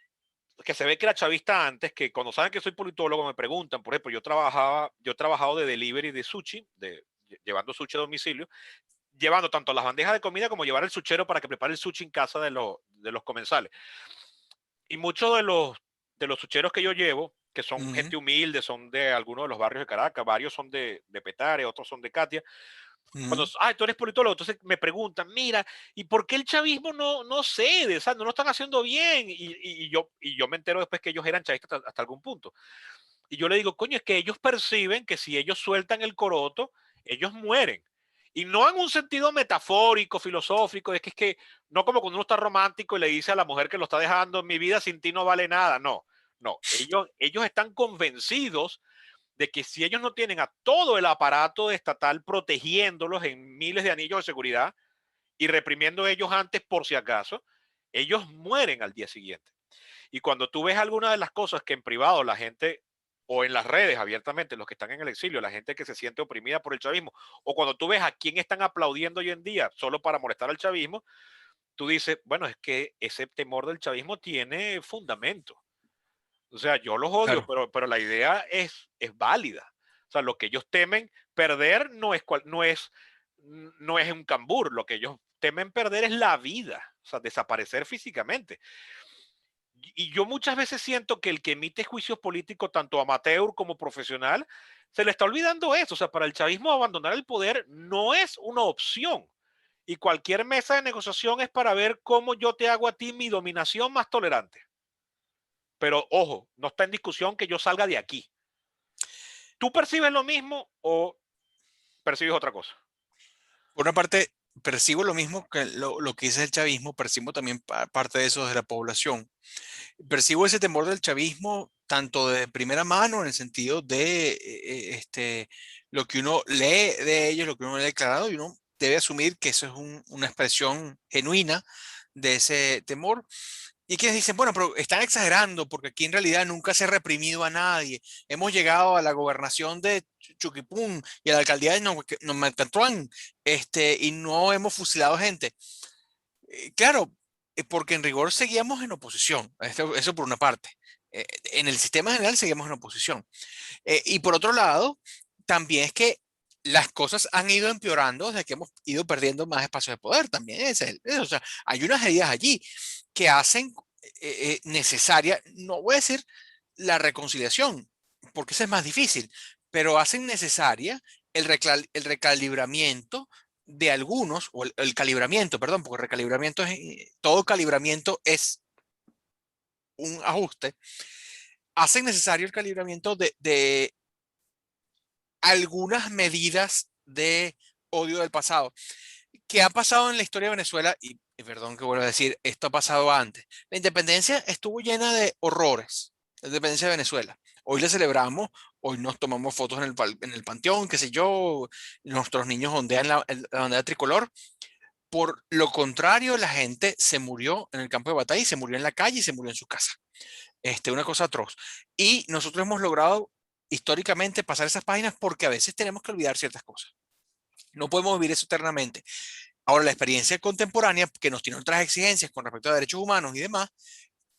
que se ve que era chavista antes, que cuando saben que soy politólogo me preguntan. Por ejemplo, yo he trabajado de delivery de sushi, llevando sushi a domicilio, llevando tanto las bandejas de comida como llevar el suchero para que prepare el sushi en casa de los comensales. Y muchos de los sucheros que yo llevo, que son gente humilde, son de algunos de los barrios de Caracas, varios son de Petare, otros son de Catia. Cuando, tú eres politólogo, entonces me preguntan, mira, ¿y por qué el chavismo no cede? O sea, no lo están haciendo bien. Y yo me entero después que ellos eran chavistas hasta algún punto. Y yo le digo, coño, es que ellos perciben que si ellos sueltan el coroto, ellos mueren. Y no en un sentido metafórico, filosófico, es que no como cuando uno está romántico y le dice a la mujer que lo está dejando, mi vida sin ti no vale nada. No. Ellos están convencidos de que si ellos no tienen a todo el aparato estatal protegiéndolos en miles de anillos de seguridad y reprimiendo ellos antes por si acaso, ellos mueren al día siguiente. Y cuando tú ves algunas de las cosas que en privado la gente, o en las redes abiertamente, los que están en el exilio, la gente que se siente oprimida por el chavismo, o cuando tú ves a quién están aplaudiendo hoy en día solo para molestar al chavismo, tú dices, bueno, es que ese temor del chavismo tiene fundamento. O sea, yo los odio, claro, pero la idea es válida. O sea, lo que ellos temen perder no es un cambur. Lo que ellos temen perder es la vida. O sea, desaparecer físicamente. Y yo muchas veces siento que el que emite juicios políticos, tanto amateur como profesional, se le está olvidando eso. O sea, para el chavismo abandonar el poder no es una opción. Y cualquier mesa de negociación es para ver cómo yo te hago a ti mi dominación más tolerante. Pero ojo, no está en discusión que yo salga de aquí. ¿Tú percibes lo mismo o percibes otra cosa? Por una parte, percibo lo mismo que lo que dice el chavismo, percibo también parte de eso de la población. Percibo ese temor del chavismo tanto de primera mano en el sentido de lo que uno lee de ellos, lo que uno le ha declarado, y uno debe asumir que eso es una expresión genuina de ese temor. Y quienes dicen, bueno, pero están exagerando porque aquí en realidad nunca se ha reprimido a nadie. Hemos llegado a la gobernación de Chuquipún y a la alcaldía de Nomancatuán, y no hemos fusilado gente. Claro, porque en rigor seguíamos en oposición, eso por una parte. En el sistema general seguimos en oposición. Y por otro lado, también es que las cosas han ido empeorando desde que hemos ido perdiendo más espacio de poder. También o sea, hay unas medidas allí que hacen necesaria, no voy a decir la reconciliación, porque eso es más difícil, pero hacen necesaria el recalibramiento de algunos, o el calibramiento, perdón, porque recalibramiento es, todo calibramiento es un ajuste, hacen necesario el calibramiento de algunas medidas de odio del pasado. ¿Qué ha pasado en la historia de Venezuela? Y perdón que vuelvo a decir, esto ha pasado antes. La independencia estuvo llena de horrores, la independencia de Venezuela. Hoy la celebramos, hoy nos tomamos fotos en el panteón, qué sé yo, nuestros niños ondean la bandera tricolor. Por lo contrario, la gente se murió en el campo de batalla y se murió en la calle y se murió en su casa. Una cosa atroz. Y nosotros hemos logrado históricamente pasar esas páginas porque a veces tenemos que olvidar ciertas cosas. No podemos vivir eso eternamente. Ahora, la experiencia contemporánea, que nos tiene otras exigencias con respecto a derechos humanos y demás,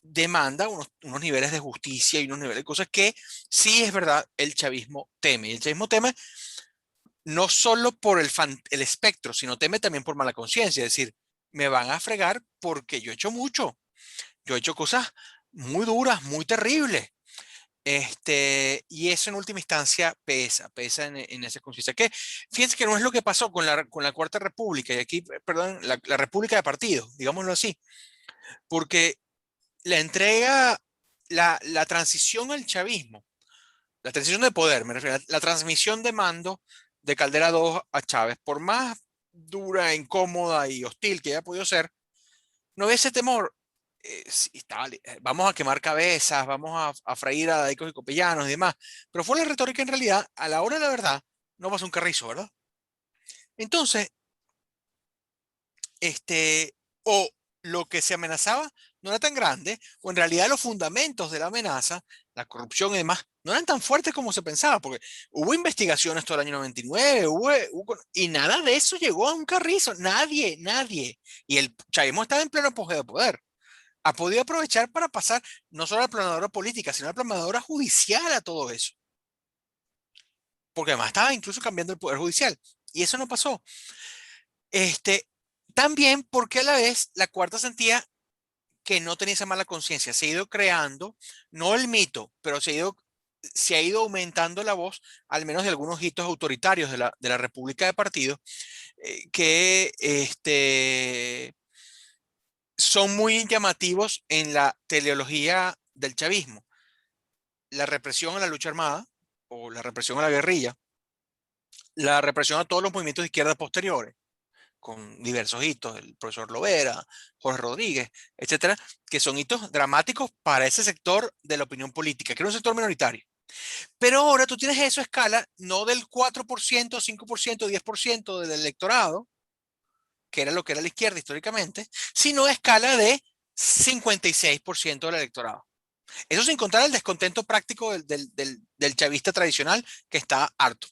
demanda unos niveles de justicia y unos niveles de cosas que sí es verdad, el chavismo teme. Y el chavismo teme no solo por el espectro, sino teme también por mala conciencia. Es decir, me van a fregar porque yo he hecho mucho. Yo he hecho cosas muy duras, muy terribles. Y eso en última instancia pesa en esa conciencia. Que fíjense que no es lo que pasó con la Cuarta República, y aquí, perdón, la República de Partidos, digámoslo así, porque la entrega, la transición al chavismo, la transición de poder, me refiero, la transmisión de mando de Caldera II a Chávez, por más dura, incómoda y hostil que haya podido ser, no había ese temor. Sí, vamos a quemar cabezas, vamos a freír a daicos y copellanos y demás. Pero fue la retórica en realidad, a la hora de la verdad, no pasa un carrizo, ¿verdad? Entonces, o lo que se amenazaba no era tan grande, o en realidad los fundamentos de la amenaza, la corrupción y demás, no eran tan fuertes como se pensaba, porque hubo investigaciones todo el año 99, y nada de eso llegó a un carrizo, nadie. Y el chavismo estaba en pleno apogeo de poder. Ha podido aprovechar para pasar no solo a la planadora política, sino a la planadora judicial a todo eso. Porque además estaba incluso cambiando el poder judicial. Y eso no pasó. También porque a la vez la cuarta sentía que no tenía esa mala conciencia. Se ha ido creando, no el mito, pero se ha ido aumentando la voz, al menos de algunos hitos autoritarios de la República de Partidos, que son muy llamativos en la teleología del chavismo. La represión a la lucha armada o la represión a la guerrilla, la represión a todos los movimientos de izquierda posteriores, con diversos hitos, el profesor Lovera, Jorge Rodríguez, etcétera, que son hitos dramáticos para ese sector de la opinión política, que era un sector minoritario. Pero ahora tú tienes eso a escala no del 4%, 5%, 10% del electorado, que era lo que era la izquierda históricamente, sino a escala de 56% del electorado. Eso sin contar el descontento práctico del chavista tradicional que está harto.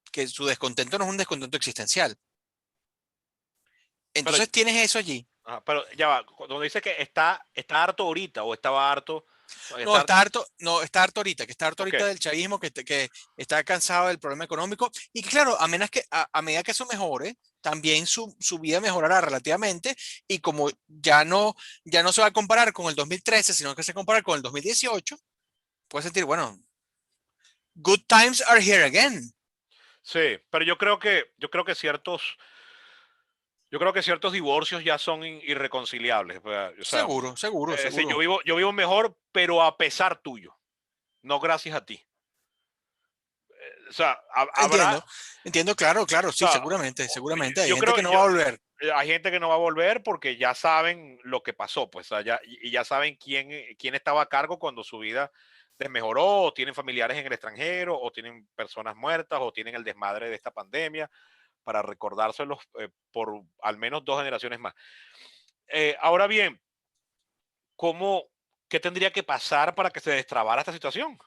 Que su descontento no es un descontento existencial. Entonces tienes eso allí. Pero ya va, cuando dice que está harto ahorita o estaba harto. No, está harto ahorita, que está harto Okay. ahorita del chavismo, que está cansado del problema económico y que claro, a medida que eso mejore, también su vida mejorará relativamente y como ya no se va a comparar con el 2013, sino que se compara con el 2018, puede sentir, bueno, good times are here again. Sí, pero yo creo que ciertos divorcios ya son irreconciliables. O sea, seguro. yo vivo mejor, pero a pesar tuyo, no gracias a ti. O sea, Entiendo, entiendo, claro, claro, sí, sea, seguramente. Hay yo gente creo, que no va a volver. hay gente que no va a volver porque ya saben lo que pasó, pues, y ya saben quién estaba a cargo cuando su vida desmejoró, o tienen familiares en el extranjero, o tienen personas muertas, o tienen el desmadre de esta pandemia, para recordárselos por al menos 2 generaciones más. Ahora bien, ¿cómo, qué tendría que pasar para que se destrabara esta situación?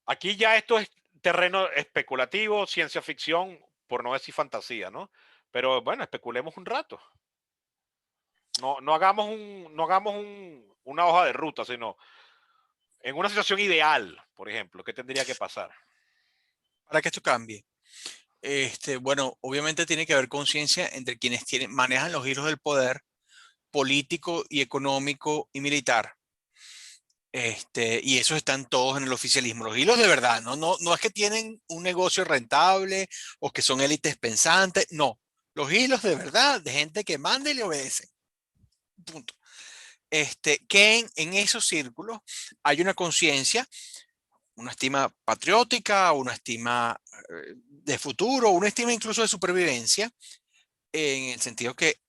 Aquí ya esto es terreno especulativo, ciencia ficción, por no decir fantasía, ¿no? Pero bueno, especulemos un rato. No hagamos una hoja de ruta, sino en una situación ideal, por ejemplo, ¿qué tendría que pasar? Para que esto cambie. Bueno, obviamente tiene que haber conciencia entre quienes manejan los hilos del poder político y económico y militar. Y esos están todos en el oficialismo. Los hilos de verdad, no es que tienen un negocio rentable o que son élites pensantes, no. Los hilos de verdad de gente que manda y le obedece. Punto. Que en esos círculos hay una conciencia, una estima patriótica, una estima de futuro, una estima incluso de supervivencia, en el sentido que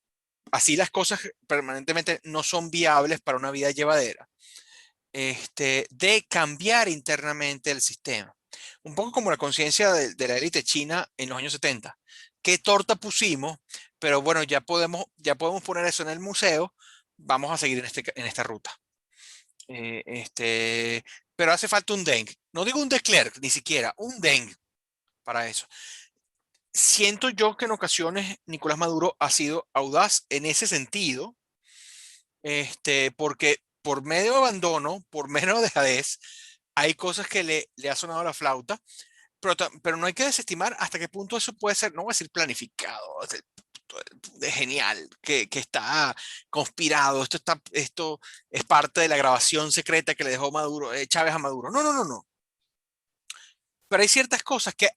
así las cosas permanentemente no son viables para una vida llevadera, de cambiar internamente el sistema. Un poco como la conciencia de la élite china en los años 70. ¿Qué torta pusimos? Pero bueno, ya podemos poner eso en el museo, vamos a seguir en esta ruta. Pero hace falta un Deng. No digo un de Klerk, ni siquiera, un Deng para eso. Siento yo que en ocasiones Nicolás Maduro ha sido audaz en ese sentido, porque por medio de abandono, por medio de dejadez, hay cosas que le ha sonado la flauta, pero no hay que desestimar hasta qué punto eso puede ser, no voy a decir planificado, de genial, que está conspirado, esto es parte de la grabación secreta que le dejó Maduro, Chávez a Maduro. No. Pero hay ciertas cosas que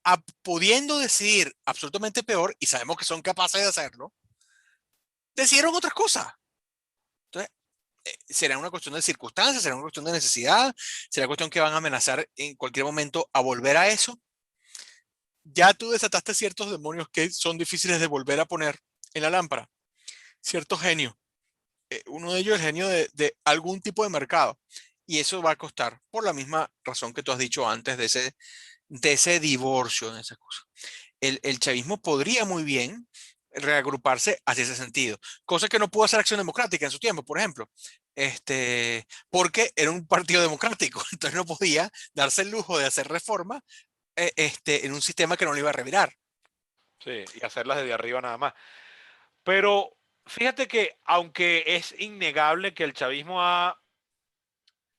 pudiendo decidir absolutamente peor, y sabemos que son capaces de hacerlo, decidieron otras cosas. Entonces, será una cuestión de circunstancias, será una cuestión de necesidad, será cuestión que van a amenazar en cualquier momento a volver a eso. Ya tú desataste ciertos demonios que son difíciles de volver a poner en la lámpara. Cierto genio. Uno de ellos es el genio de algún tipo de mercado. Y eso va a costar, por la misma razón que tú has dicho antes de ese divorcio, de esas cosas. El chavismo podría muy bien reagruparse hacia ese sentido, cosa que no pudo hacer Acción Democrática en su tiempo, por ejemplo, porque era un partido democrático, entonces no podía darse el lujo de hacer reforma en un sistema que no lo iba a revirar. Sí, y hacerlas desde arriba nada más. Pero fíjate que aunque es innegable que el chavismo ha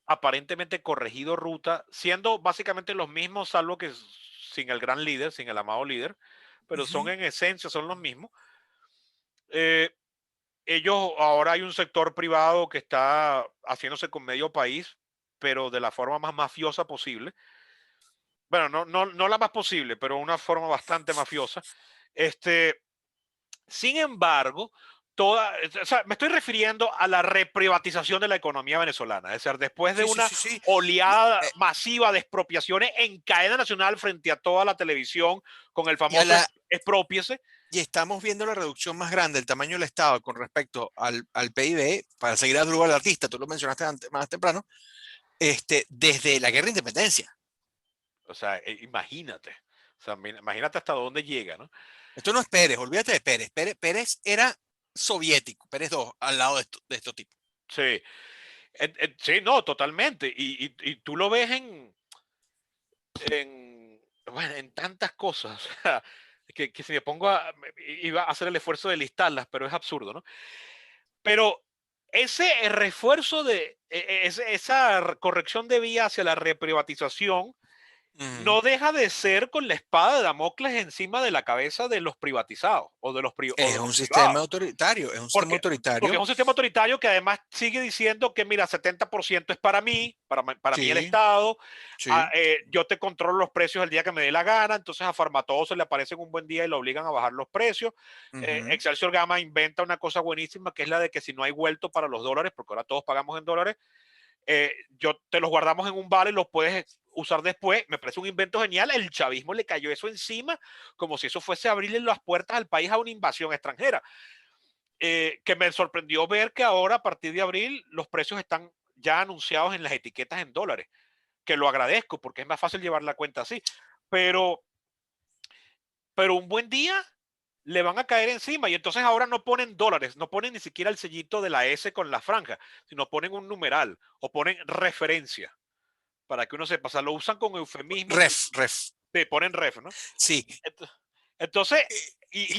aparentemente corregido ruta, siendo básicamente los mismos, salvo que sin el gran líder, sin el amado líder, pero son en esencia, son los mismos. Eh, ellos, ahora hay un sector privado que está haciéndose con medio país, pero de la forma más mafiosa posible. Bueno, no la más posible, pero una forma bastante mafiosa. Sin embargo, o sea, me estoy refiriendo a la reprivatización de la economía venezolana. Es decir, después de una Sí. oleada masiva de expropiaciones en cadena nacional frente a toda la televisión, con el famoso expropiese. Y estamos viendo la reducción más grande del tamaño del Estado con respecto al PIB, para seguir a Druga al artista, tú lo mencionaste más temprano, desde la guerra de independencia. O sea, imagínate. O sea, imagínate hasta dónde llega, ¿no? Esto no es Pérez, olvídate de Pérez. Pérez era soviético, Pérez II, al lado de estos tipos. Sí. Sí, no, totalmente. Y tú lo ves bueno, en tantas cosas. Que si me pongo iba a hacer el esfuerzo de listarlas, pero es absurdo, ¿no? Pero ese refuerzo esa corrección de vía hacia la reprivatización no deja de ser con la espada de Damocles encima de la cabeza de los privatizados o de los Es privados. un sistema autoritario, es un sistema autoritario. Porque es un sistema autoritario que además sigue diciendo que, mira, 70% es para mí, para mí el Estado, yo te controlo los precios el día que me dé la gana, entonces a Farmatodo se le aparecen un buen día y lo obligan a bajar los precios. Excelsior Gama inventa una cosa buenísima, que es la de que si no hay vuelto para los dólares, porque ahora todos pagamos en dólares, yo te los guardamos en un vale y los puedes usar después, me parece un invento genial, el chavismo le cayó eso encima como si eso fuese abrirle las puertas al país a una invasión extranjera. Que me sorprendió ver que ahora, a partir de abril, los precios están ya anunciados en las etiquetas en dólares, que lo agradezco porque es más fácil llevar la cuenta así. Pero, pero un buen día le van a caer encima y entonces ahora no ponen dólares, no ponen ni siquiera el sellito de la S con la franja, sino ponen un numeral o ponen referencia para que uno sepa, o sea, lo usan con eufemismo, Ref. te ponen ref, ¿no? Sí. Entonces,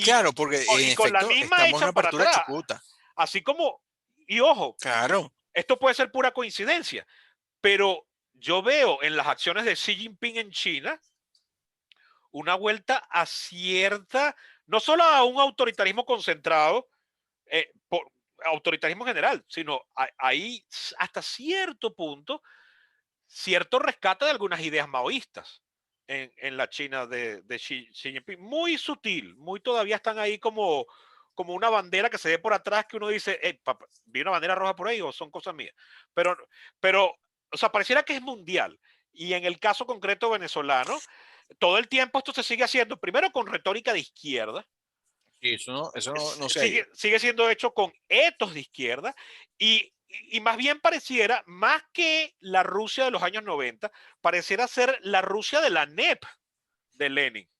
Claro, porque en y con la efecto misma estamos en una echan para apertura atrás, chicuta. así como, y ojo, Claro. esto puede ser pura coincidencia, pero yo veo en las acciones de Xi Jinping en China una vuelta a cierta, no solo a un autoritarismo concentrado, por autoritarismo general, sino ahí hasta cierto punto, cierto rescate de algunas ideas maoístas en la China de Xi Jinping. Muy sutil, muy todavía están ahí como una bandera que se ve por atrás que uno dice, papá, ¿vi una bandera roja por ahí o son cosas mías? Pero, pero, o sea, pareciera que es mundial. Y en el caso concreto venezolano, todo el tiempo esto se sigue haciendo, primero con retórica de izquierda, Sí, eso no se ha ido. sigue siendo hecho con etos de izquierda y más bien pareciera, más que la Rusia de los años 90, pareciera ser la Rusia de la NEP de Lenin,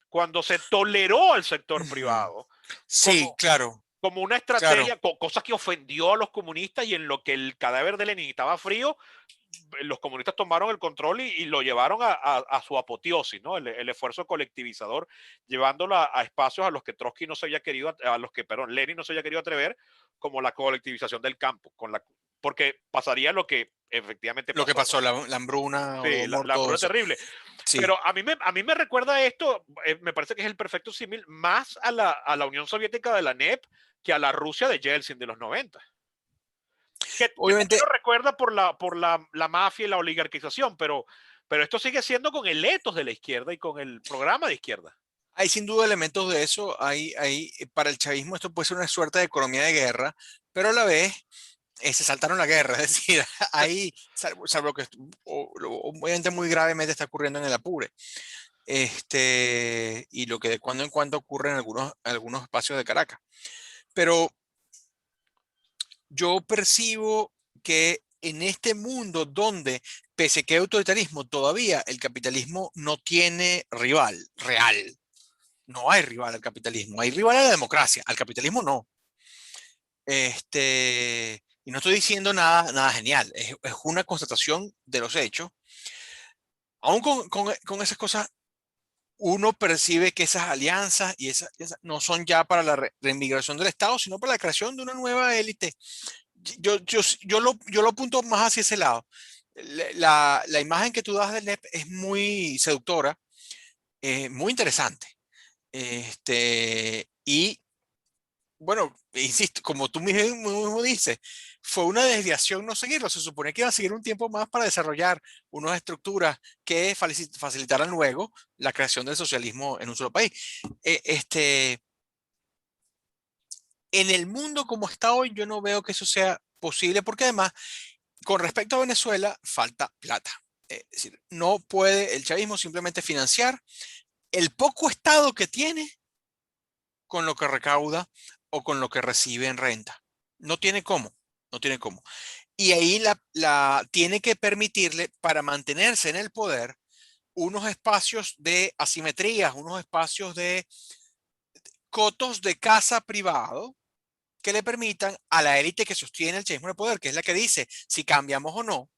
cuando se toleró al sector privado Sí, como, claro, como una claro. estrategia, cosa que ofendió a los comunistas y en lo que el cadáver de Lenin estaba frío, los comunistas tomaron el control y lo llevaron a su apoteosis, ¿no? El esfuerzo colectivizador, llevándolo a espacios a los que Trotsky no se había querido, a los que, perdón, Lenin no se había querido atrever, como la colectivización del campo, porque pasaría lo que efectivamente Lo que pasó, pasó, ¿no? la hambruna, Sí, Holodomor, la todo hambruna eso. terrible. Sí. Pero a mí me recuerda esto, me parece que es el perfecto símil, más a la Unión Soviética de la NEP que a la Rusia de Yeltsin de los 90 que también Obviamente, lo recuerda por la mafia y la oligarquización, pero esto sigue siendo con el etos de la izquierda y con el programa de izquierda. hay sin duda elementos de eso. Para el chavismo esto puede ser una suerte de economía de guerra, pero a la vez se saltaron la guerra. Es decir, ahí, salvo que obviamente muy gravemente está ocurriendo en el Apure. Y lo que de cuando en cuando ocurre en algunos espacios de Caracas. Pero yo percibo que en este mundo donde, pese a que hay autoritarismo, todavía el capitalismo no tiene rival real. No hay rival al capitalismo, hay rival a la democracia, al capitalismo no. Y no estoy diciendo nada genial, es una constatación de los hechos. Aún con esas cosas, uno percibe que esas alianzas no son ya para la reinmigración del Estado, sino para la creación de una nueva élite. Yo lo apunto más hacia ese lado. La imagen que tú das del NEP es muy seductora, muy interesante. Y bueno, insisto, como tú mismo dices, fue una desviación no seguirlo. Se supone que iba a seguir un tiempo más para desarrollar unas estructuras que facilitaran luego la creación del socialismo en un solo país. Eh, este, en el mundo como está hoy, yo no veo que eso sea posible, porque además, con respecto a Venezuela, falta plata. Es decir, no puede el chavismo simplemente financiar el poco Estado que tiene con lo que recauda o con lo que recibe en renta. No tiene cómo, no tiene cómo. Y ahí tiene que permitirle, para mantenerse en el poder, unos espacios de asimetrías, unos espacios de cotos de casa privado que le permitan a la élite que sostiene el chavismo de poder, que es la que dice si cambiamos o no,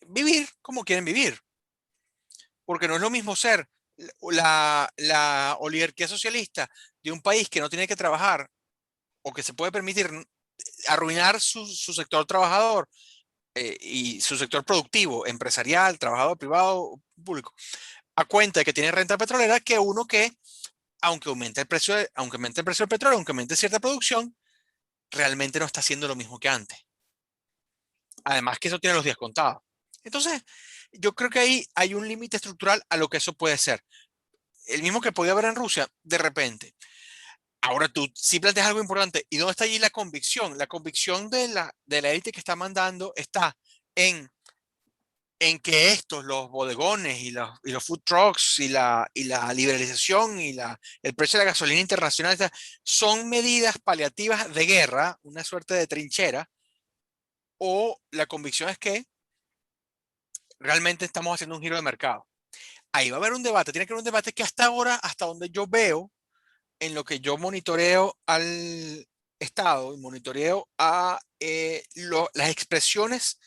vivir como quieren vivir. Porque no es lo mismo ser la oligarquía socialista de un país que no tiene que trabajar o que se puede permitir arruinar su sector trabajador y su sector productivo, empresarial, trabajador privado, público, a cuenta de que tiene renta petrolera, que uno que, aunque aumente el precio del petróleo, aunque aumente cierta producción, realmente no está haciendo lo mismo que antes. Además que eso tiene los días contados. Entonces, yo creo que ahí hay un límite estructural a lo que eso puede ser. El mismo que podía haber en Rusia, de repente. Ahora tú sí planteas algo importante. ¿Y dónde está allí la convicción? La convicción de la élite que está mandando está en en que los bodegones y los food trucks y la liberalización el precio de la gasolina internacional son medidas paliativas de guerra, una suerte de trinchera, o la convicción es que realmente estamos haciendo un giro de mercado. Ahí va a haber un debate, tiene que haber un debate que hasta ahora, hasta donde yo veo, en lo que yo monitoreo al Estado y monitoreo a las expresiones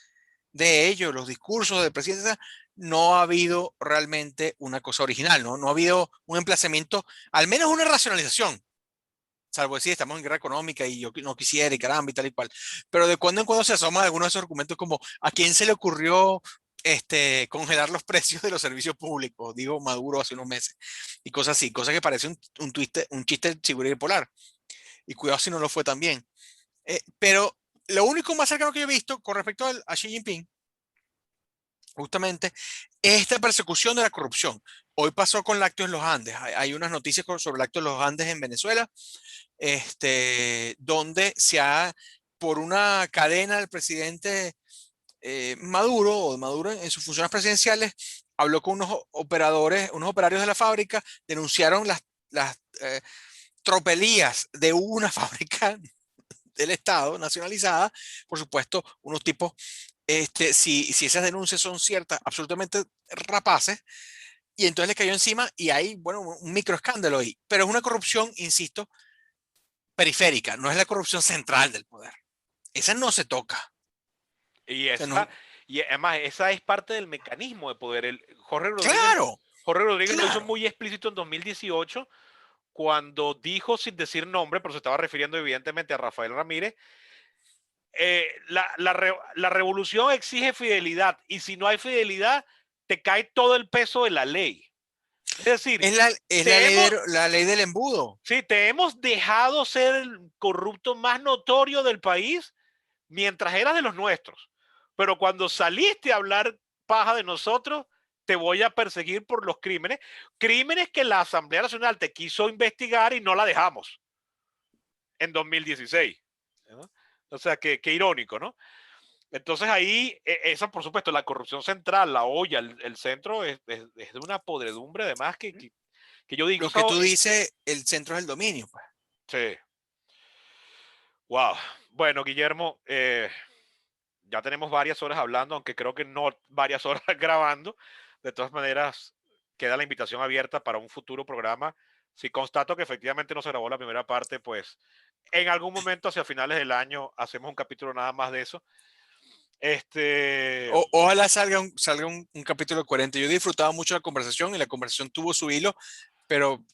de ellos, los discursos del presidente, no ha habido realmente una cosa original, ¿no? No ha habido un emplazamiento, al menos una racionalización, salvo decir, estamos en guerra económica y yo no quisiera y caramba y tal y cual. Pero de cuando en cuando se asoman algunos de esos argumentos como ¿a quién se le ocurrió congelar los precios de los servicios públicos? Digo Maduro hace unos meses. Y cosas así, cosas que parece un chiste de Chiguriri Polar. Y cuidado si no lo fue también. Pero lo único más cercano que yo he visto con respecto a Xi Jinping justamente esta persecución de la corrupción. Hoy pasó con Lácteos en los Andes. Hay unas noticias sobre Lácteos en los Andes en Venezuela, donde por una cadena del presidente Maduro o de Maduro en sus funciones presidenciales, habló con unos operarios de la fábrica, denunciaron las tropelías de una fábrica del Estado nacionalizada, por supuesto, unos tipos si esas denuncias son ciertas, absolutamente rapaces, y entonces le cayó encima y hay, bueno, un microescándalo ahí. Pero es una corrupción, insisto, periférica, no es la corrupción central del poder. Esa no se toca. Y O sea, no, y además, esa es parte del mecanismo de poder. claro, Jorge Rodríguez lo hizo claro. muy explícito en 2018 cuando dijo, sin decir nombre, pero se estaba refiriendo evidentemente a Rafael Ramírez, la revolución exige fidelidad y si no hay fidelidad, te cae todo el peso de la ley. Es decir, Es te hemos, la ley del embudo. sí, te hemos dejado ser el corrupto más notorio del país mientras eras de los nuestros. Pero cuando saliste a hablar paja de nosotros, te voy a perseguir por los crímenes. Crímenes que la Asamblea Nacional te quiso investigar y no la dejamos en 2016. ¿No? O sea, qué irónico, ¿no? Entonces ahí, esa por supuesto, la corrupción central, la olla, el centro, es de una podredumbre además que yo digo, Lo que tú dices, el centro es el dominio, pues. sí. Wow. Bueno, Guillermo, ya tenemos varias horas hablando, aunque creo que no varias horas grabando. De todas maneras, queda la invitación abierta para un futuro programa. Si constato que efectivamente no se grabó la primera parte, pues en algún momento hacia finales del año hacemos un capítulo nada más de eso. Ojalá salga un capítulo coherente. Yo he disfrutado mucho la conversación y la conversación tuvo su hilo, pero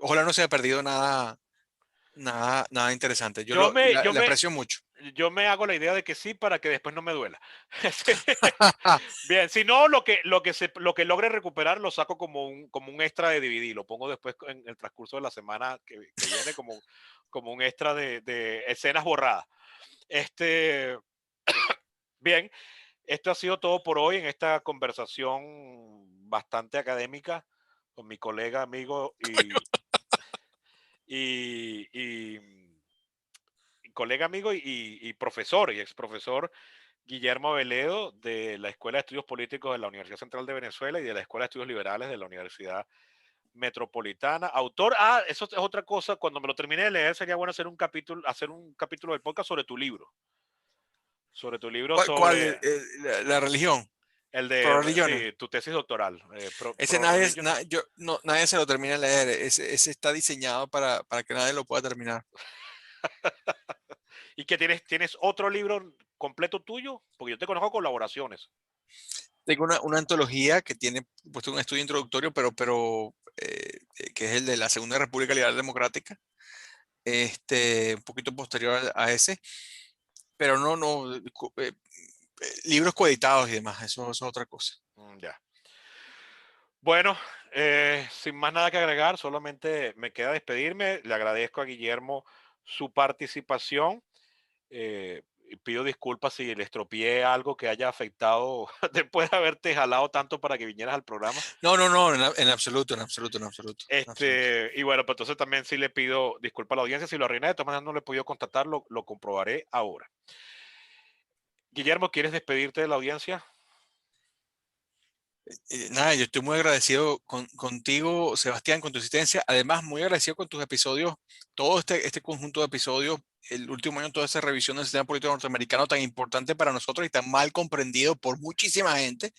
ojalá no se haya perdido nada interesante. yo me, yo Le me, aprecio mucho. yo me hago la idea de que sí para que después no me duela. Bien, si no, lo que logre recuperar lo saco como un extra de DVD, lo pongo después en el transcurso de la semana que viene como un extra de escenas borradas. Bien, esto ha sido todo por hoy en esta conversación bastante académica con mi colega, amigo y, y, colega, amigo y profesor y ex profesor Guillermo Veledo de la Escuela de Estudios Políticos de la Universidad Central de Venezuela y de la Escuela de Estudios Liberales de la Universidad Metropolitana. Autor, eso es otra cosa, cuando me lo termine de leer sería bueno hacer un capítulo del podcast sobre tu libro. Sobre tu libro ¿Cuál? sobre La religión. el Pro de, religiones. sí, tu tesis doctoral. Ese nadie se lo termina de leer. Ese está diseñado para que nadie lo pueda terminar. ¿Y que tienes otro libro completo tuyo? Porque yo te conozco colaboraciones. Tengo una antología que tiene puesto un estudio introductorio, pero que es el de la Segunda República Liberal Democrática. Un poquito posterior a ese. Pero no, libros coeditados y demás, eso es otra cosa. Ya. Bueno, sin más nada que agregar, solamente me queda despedirme. Le agradezco a Guillermo su participación. Y pido disculpas si le estropeé algo que haya afectado después de haberte jalado tanto para que vinieras al programa. No, en absoluto, en absoluto. Y bueno, pues entonces también sí le pido disculpas a la audiencia si lo arruiné. De todas maneras no le he podido contactar, lo comprobaré ahora. Guillermo, ¿quieres despedirte de la audiencia? Nada, yo estoy muy agradecido contigo, Sebastián, con tu asistencia. Además, muy agradecido con tus episodios, todo este conjunto de episodios, el último año, toda esa revisión del sistema político norteamericano tan importante para nosotros y tan mal comprendido por muchísima gente,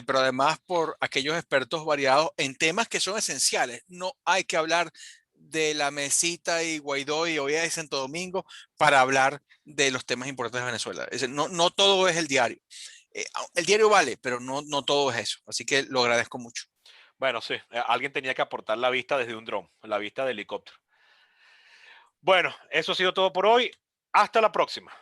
pero además por aquellos expertos variados en temas que son esenciales. No hay que hablar de la mesita y Guaidó y OEA de Santo Domingo para hablar de los temas importantes de Venezuela. Es decir, no todo es el diario. El diario vale, pero no todo es eso. Así que lo agradezco mucho. Bueno, sí, alguien tenía que aportar la vista desde un dron, la vista de helicóptero. Bueno, eso ha sido todo por hoy. Hasta la próxima.